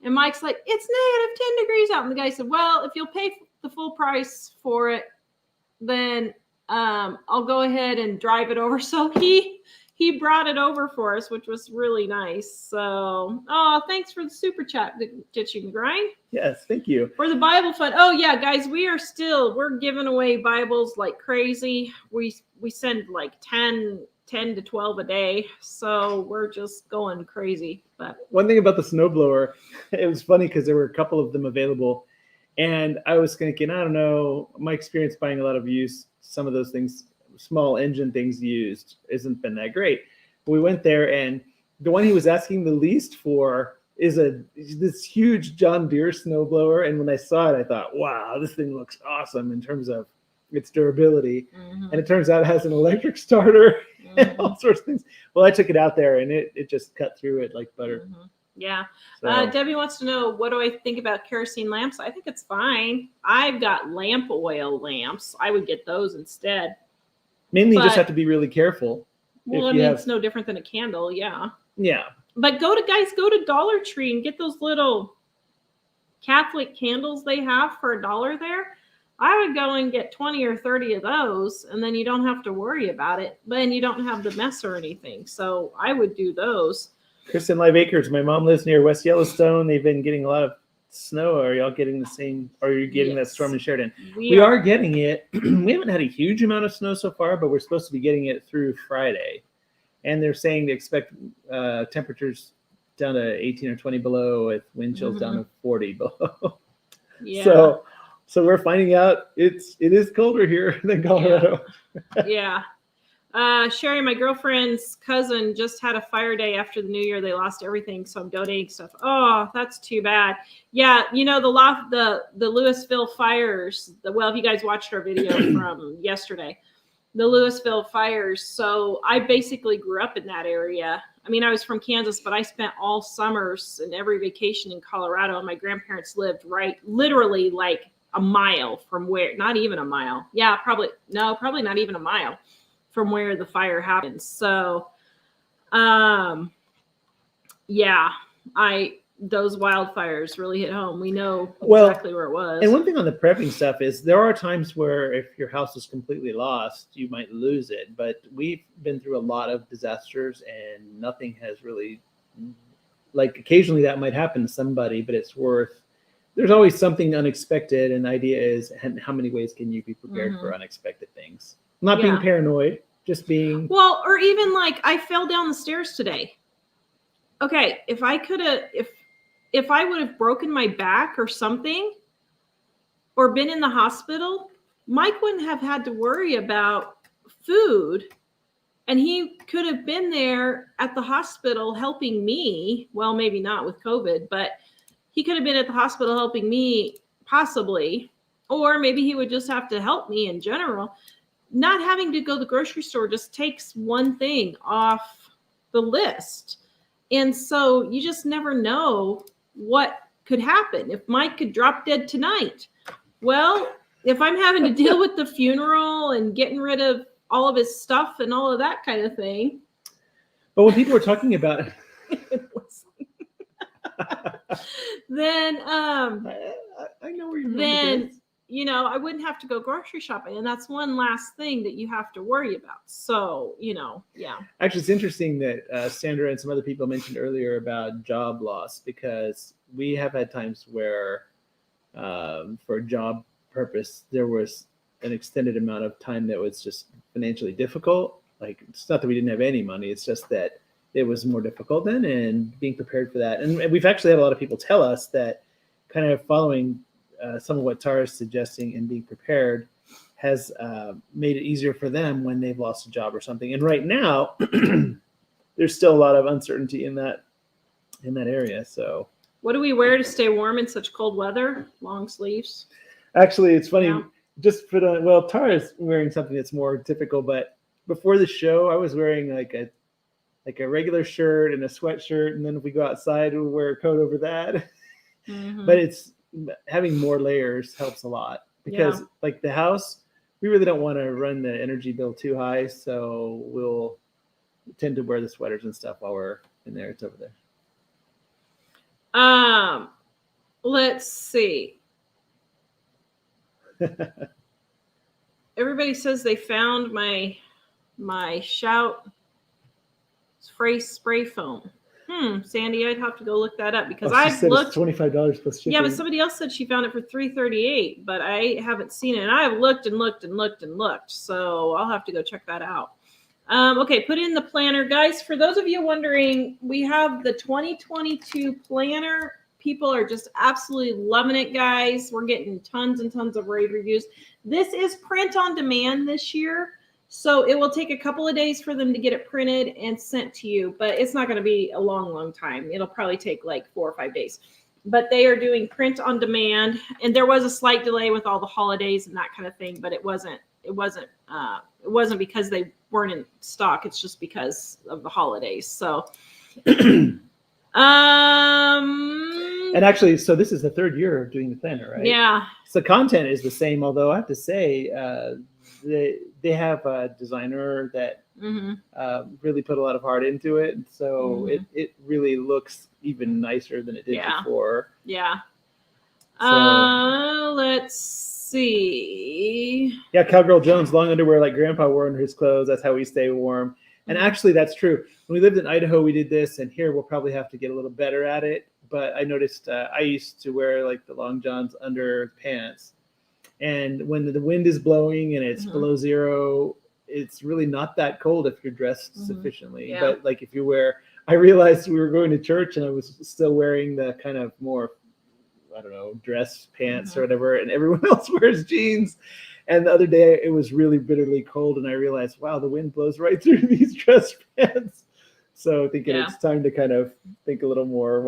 And Mike's like, it's -10 degrees out. And the guy said, well, if you'll pay the full price for it, then I'll go ahead and drive it over. So he brought it over for us, which was really nice. So, thanks for the super chat, Ditching the Grind. Yes, thank you. For the Bible Fund. Oh, yeah, guys, we're giving away Bibles like crazy. We send like 10 to 12 a day. So we're just going crazy. But one thing about the snowblower, it was funny because there were a couple of them available. And I was thinking, I don't know, my experience buying a lot of some of those things, small engine things used, isn't been that great. But we went there, and the one he was asking the least for is this huge John Deere snowblower. And when I saw it, I thought, wow, this thing looks awesome in terms of its durability. And it turns out it has an electric starter and all sorts of things. Well, I took it out there, and it just cut through it like butter. Yeah. So, Debbie wants to know, what do I think about kerosene lamps? I think it's fine. I've got lamp oil lamps. I would get those instead. Mainly you just have to be really careful. Well, I mean, it's no different than a candle. Yeah. Yeah. But go to Dollar Tree and get those little Catholic candles they have for $1 there. I would go and get 20 or 30 of those, and then you don't have to worry about it. But you don't have the mess or anything. So I would do those. Kristen Live Acres, my mom lives near West Yellowstone. They've been getting a lot of snow. Are y'all getting the same? Are you getting that storm in Sheridan? We are getting it. We haven't had a huge amount of snow so far, but we're supposed to be getting it through Friday. And they're saying they expect temperatures down to 18 or 20 below, with wind chills down to 40 below. Yeah. So we're finding out it is colder here than Colorado. Yeah. Sherry, my girlfriend's cousin just had a fire day after the new year. They lost everything, so I'm donating stuff. Oh, that's too bad. Yeah, the Louisville fires. If you guys watched our video from yesterday, the Louisville fires. So I basically grew up in that area. I mean, I was from Kansas, but I spent all summers and every vacation in Colorado. And my grandparents lived literally like a mile from where, not even a mile. Yeah, probably not even a mile from where the fire happened. So, those wildfires really hit home. We know exactly where it was. And one thing on the prepping stuff is there are times where if your house is completely lost, you might lose it. But we've been through a lot of disasters and nothing has really, like occasionally that might happen to somebody, but there's always something unexpected. And the idea is how many ways can you be prepared for unexpected things? Not being paranoid, just being. Well, or even like I fell down the stairs today. Okay, if I would have broken my back or something or been in the hospital, Mike wouldn't have had to worry about food. And he could have been there at the hospital helping me. Well, maybe not with COVID, but he could have been at the hospital helping me possibly. Or maybe he would just have to help me in general. Not having to go to the grocery store just takes one thing off the list. And so you just never know what could happen. If Mike could drop dead tonight, well, if I'm having to deal with the funeral and getting rid of all of his stuff and all of that kind of thing. But when people are talking about then I know where you're going with this. I wouldn't have to go grocery shopping. And that's one last thing that you have to worry about. So, yeah. Actually, it's interesting that Sandra and some other people mentioned earlier about job loss, because we have had times where for a job purpose, there was an extended amount of time that was just financially difficult. Like, it's not that we didn't have any money. It's just that it was more difficult then, and being prepared for that. And we've actually had a lot of people tell us that kind of following some of what Tara's suggesting and being prepared has made it easier for them when they've lost a job or something. And right now, there's still a lot of uncertainty in that area. So, what do we wear to stay warm in such cold weather? Long sleeves. Actually, it's funny. Yeah. Just put on. Well, Tara's wearing something that's more typical, but before the show, I was wearing like a regular shirt and a sweatshirt, and then if we go outside, we'll wear a coat over that. Mm-hmm. But it's having more layers helps a lot, because like the house, we really don't want to run the energy bill too high, so we'll tend to wear the sweaters and stuff while we're in there. It's over there. Let's see. Everybody says they found my Shout spray foam. Sandy, I'd have to go look that up, because I've looked. It's $25 plus shipping. Yeah, but somebody else said she found it for $338, but I haven't seen it. And I have looked and looked and looked and looked, so I'll have to go check that out. Okay, put in the planner, guys. For those of you wondering, we have the 2022 planner. People are just absolutely loving it, guys. We're getting tons and tons of rave reviews. This is print on demand this year. So it will take a couple of days for them to get it printed and sent to you, but it's not going to be a long time. It'll probably take like 4 or 5 days. But they are doing print on demand, and there was a slight delay with all the holidays and that kind of thing, but it wasn't because they weren't in stock. It's just because of the holidays. So and actually, so this is the third year of doing the planner, right? Yeah. So content is the same, although I have to say they have a designer that really put a lot of heart into it. So it really looks even nicer than it did before. Yeah. So, let's see. Yeah, Cowgirl Jones, long underwear like Grandpa wore under his clothes. That's how we stay warm. And actually, that's true. When we lived in Idaho, we did this, and here we'll probably have to get a little better at it. But I noticed I used to wear like the long johns under pants. And when the wind is blowing and it's below zero, it's really not that cold if you're dressed sufficiently. Yeah. But like if you I realized we were going to church and I was still wearing the kind of more, I don't know, dress pants or whatever, and everyone else wears jeans. And the other day it was really bitterly cold, and I realized, wow, the wind blows right through these dress pants. So thinking it's time to kind of think a little more.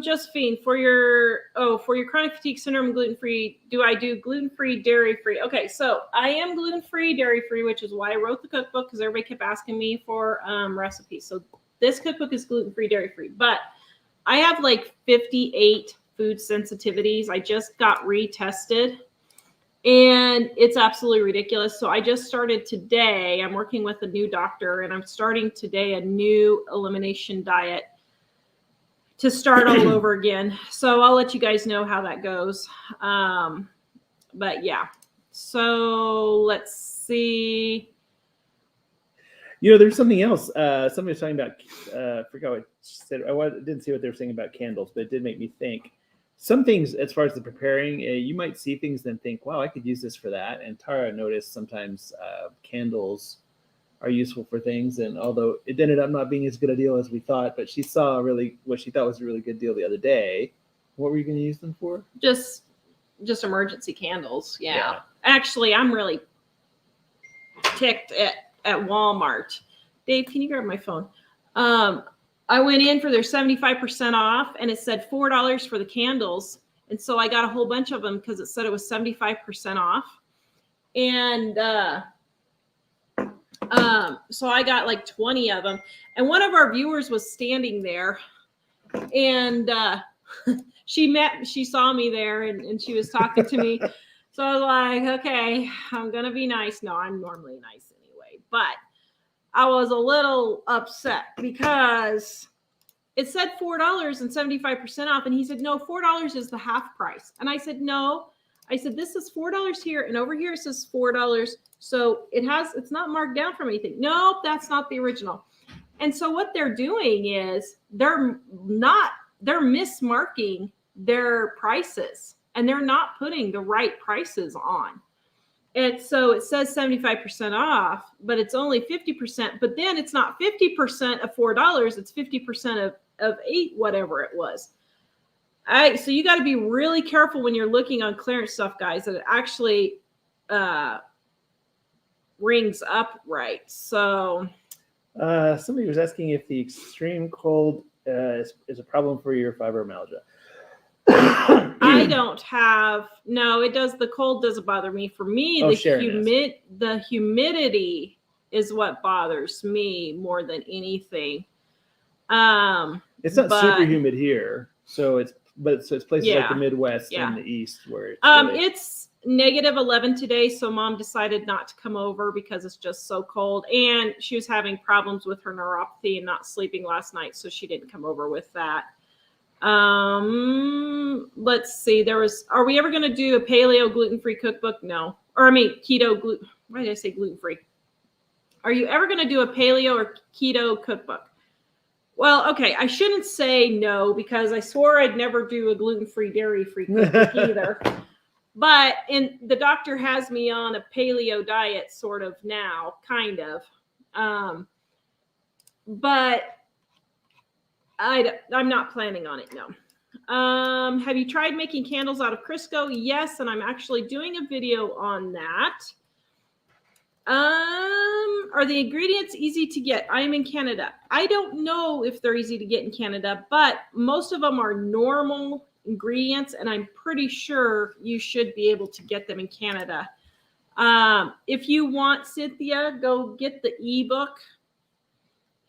Josephine, for your chronic fatigue syndrome, gluten-free, do I do gluten-free, dairy-free? Okay, so I am gluten-free, dairy-free, which is why I wrote the cookbook, because everybody kept asking me for recipes. So this cookbook is gluten-free, dairy-free, but I have like 58 food sensitivities. I just got retested. And it's absolutely ridiculous. So I just started today. I'm working with a new doctor, and I'm starting today a new elimination diet to start all over again. So I'll let you guys know how that goes. But yeah. So let's see. There's something else. Somebody was talking about, I forgot what she said. I didn't see what they were saying about candles, but it did make me think. Some things, as far as the preparing, you might see things and think, wow, I could use this for that. And Tara noticed sometimes candles are useful for things. And although it ended up not being as good a deal as we thought, but she saw what she thought was a really good deal the other day. What were you going to use them for? Just emergency candles. Yeah. Actually, I'm really ticked at Walmart. Dave, can you grab my phone? I went in for their 75% off, and it said $4 for the candles. And so I got a whole bunch of them because it said it was 75% off. And so I got like 20 of them. And one of our viewers was standing there, and she saw me there, and she was talking to me. So I was like, okay, I'm going to be nice. No, I'm normally nice anyway. But I was a little upset because it said $4 and 75% off. And he said, no, $4 is the half price. And I said, no. I said, this is $4 here, and over here it says $4. So it's not marked down from anything. Nope, that's not the original. And so what they're doing is they're mismarking their prices, and they're not putting the right prices on. And so it says 75% off, but it's only 50%. But then it's not 50% of $4. It's 50% of $8, whatever it was. So you got to be really careful when you're looking on clearance stuff, guys, that it actually rings up right. So somebody was asking if the extreme cold is a problem for your fibromyalgia. I don't have, no, it does. The cold doesn't bother me. For me, the humidity is what bothers me more than anything. It's not super humid here. So it's places like the Midwest and the East where it's negative 11 today. So Mom decided not to come over because it's just so cold. And she was having problems with her neuropathy and not sleeping last night. So she didn't come over with that. Let's see. Are we ever going to do a paleo gluten-free cookbook? No. Keto gluten. Why did I say gluten-free? Are you ever going to do a paleo or keto cookbook? Well, okay. I shouldn't say no because I swore I'd never do a gluten-free, dairy-free cookbook either. But the doctor has me on a paleo diet sort of now, kind of. But I'm not planning on it, no. Have you tried making candles out of Crisco? Yes, and I'm actually doing a video on that. Are the ingredients easy to get? I am in Canada. I don't know if they're easy to get in Canada, but most of them are normal ingredients, and I'm pretty sure you should be able to get them in Canada. If you want, Cynthia, go get the ebook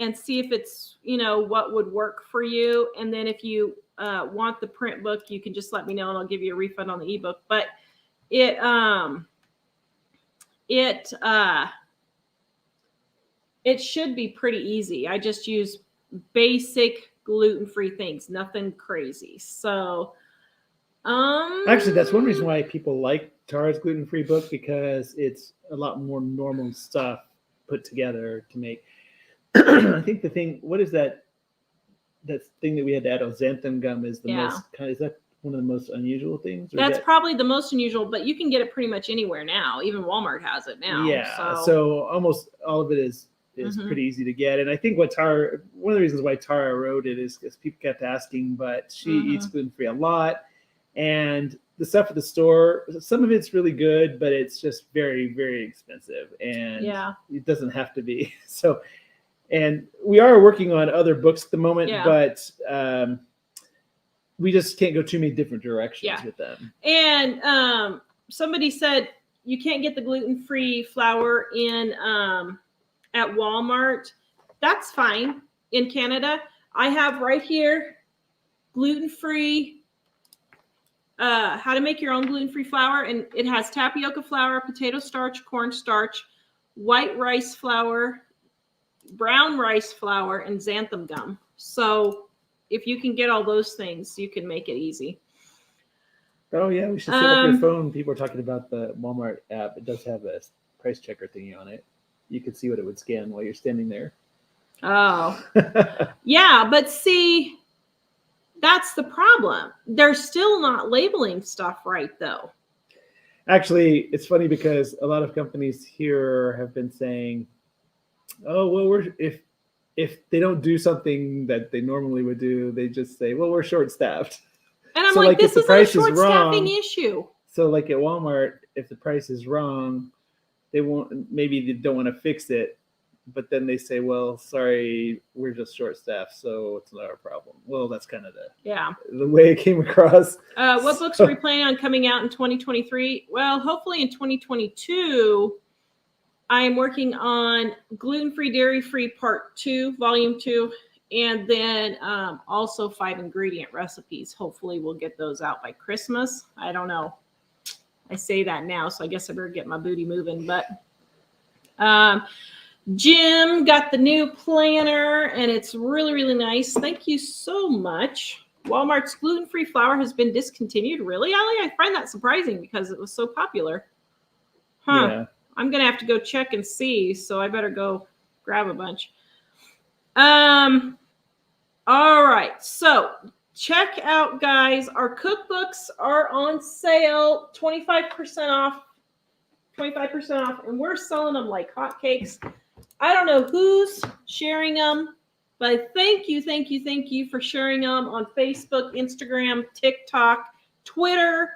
and see if it's, what would work for you. And then if you want the print book, you can just let me know and I'll give you a refund on the ebook. But it should be pretty easy. I just use basic gluten-free things, nothing crazy. So actually, that's one reason why people like Tara's gluten-free book, because it's a lot more normal stuff put together to make. I think the thing, what is that thing that we had to add on xanthan gum is the most is that one of the most unusual things? That's probably the most unusual, but you can get it pretty much anywhere now. Even Walmart has it now. Yeah. So almost all of it is pretty easy to get. And I think one of the reasons why Tara wrote it is because people kept asking, but she eats gluten-free a lot. And the stuff at the store, some of it's really good, but it's just very, very expensive, and Yeah. it doesn't have to be. So, and we are working on other books at the moment, Yeah. but we just can't go too many different directions Yeah. with them. And somebody said you can't get the gluten-free flour in at Walmart. That's fine in Canada. I have right here gluten-free, how to make your own gluten-free flour, and it has tapioca flour, potato starch, cornstarch, white rice flour, brown rice flour, and xanthan gum. So if you can get all those things, you can make it easy. Oh yeah, we should set up your phone. People are talking about the Walmart app. It does have a price checker thingy on it. You can see what it would scan while you're standing there. Oh, yeah, but see, that's the problem. They're still not labeling stuff right, though. Actually, it's funny because a lot of companies here have been saying, "Oh, well, if they don't do something that they normally would do, they just say, well, we're short-staffed." And I'm So, like, if this the is a price is short-staffing wrong, issue. so like at Walmart, if the price is wrong, they won't. Maybe they don't want to fix it, but then they say, "Well, sorry, we're just short-staffed, so it's not our problem." Well, that's kind of the way it came across. What books are we planning on coming out in 2023? Well, hopefully in 2022, I am working on Gluten-Free, Dairy-Free Part 2, Volume 2, and then also 5 ingredient recipes. Hopefully we'll get those out by Christmas. I don't know. I say that now, so I guess I better get my booty moving. But Jim got the new planner, and it's really, really nice. Thank you so much. Walmart's gluten-free flour has been discontinued. Really, Allie? I find that surprising because it was so popular. Huh. Yeah. I'm going to have to go check and see, so I better go grab a bunch. All right. So check out, guys. Our cookbooks are on sale, 25% off, 25% off, and we're selling them like hotcakes. I don't know who's sharing them, but thank you for sharing them on Facebook, Instagram, TikTok, Twitter.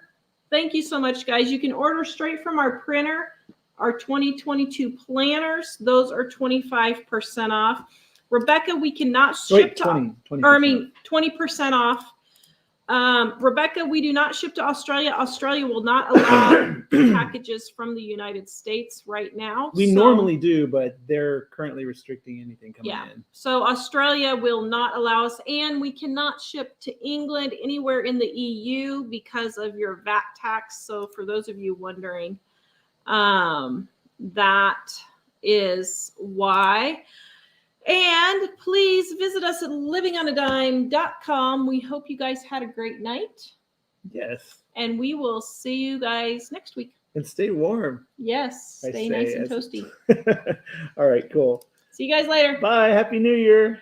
Thank you so much, guys. You can order straight from our printer, our 2022 planners. Those are 25% off. Rebecca, we cannot ship to 20% off. Rebecca, we do not ship to Australia. Australia will not allow packages from the United States right now. We normally do, but they're currently restricting anything coming in. So Australia will not allow us, and we cannot ship to England, anywhere in the EU, because of your VAT tax. So for those of you wondering, that is why. And please visit us at livingonadime.com. We hope you guys had a great night. Yes. And we will see you guys next week. And stay warm. Yes. Stay nice and toasty. All right, cool. See you guys later. Bye. Happy New Year.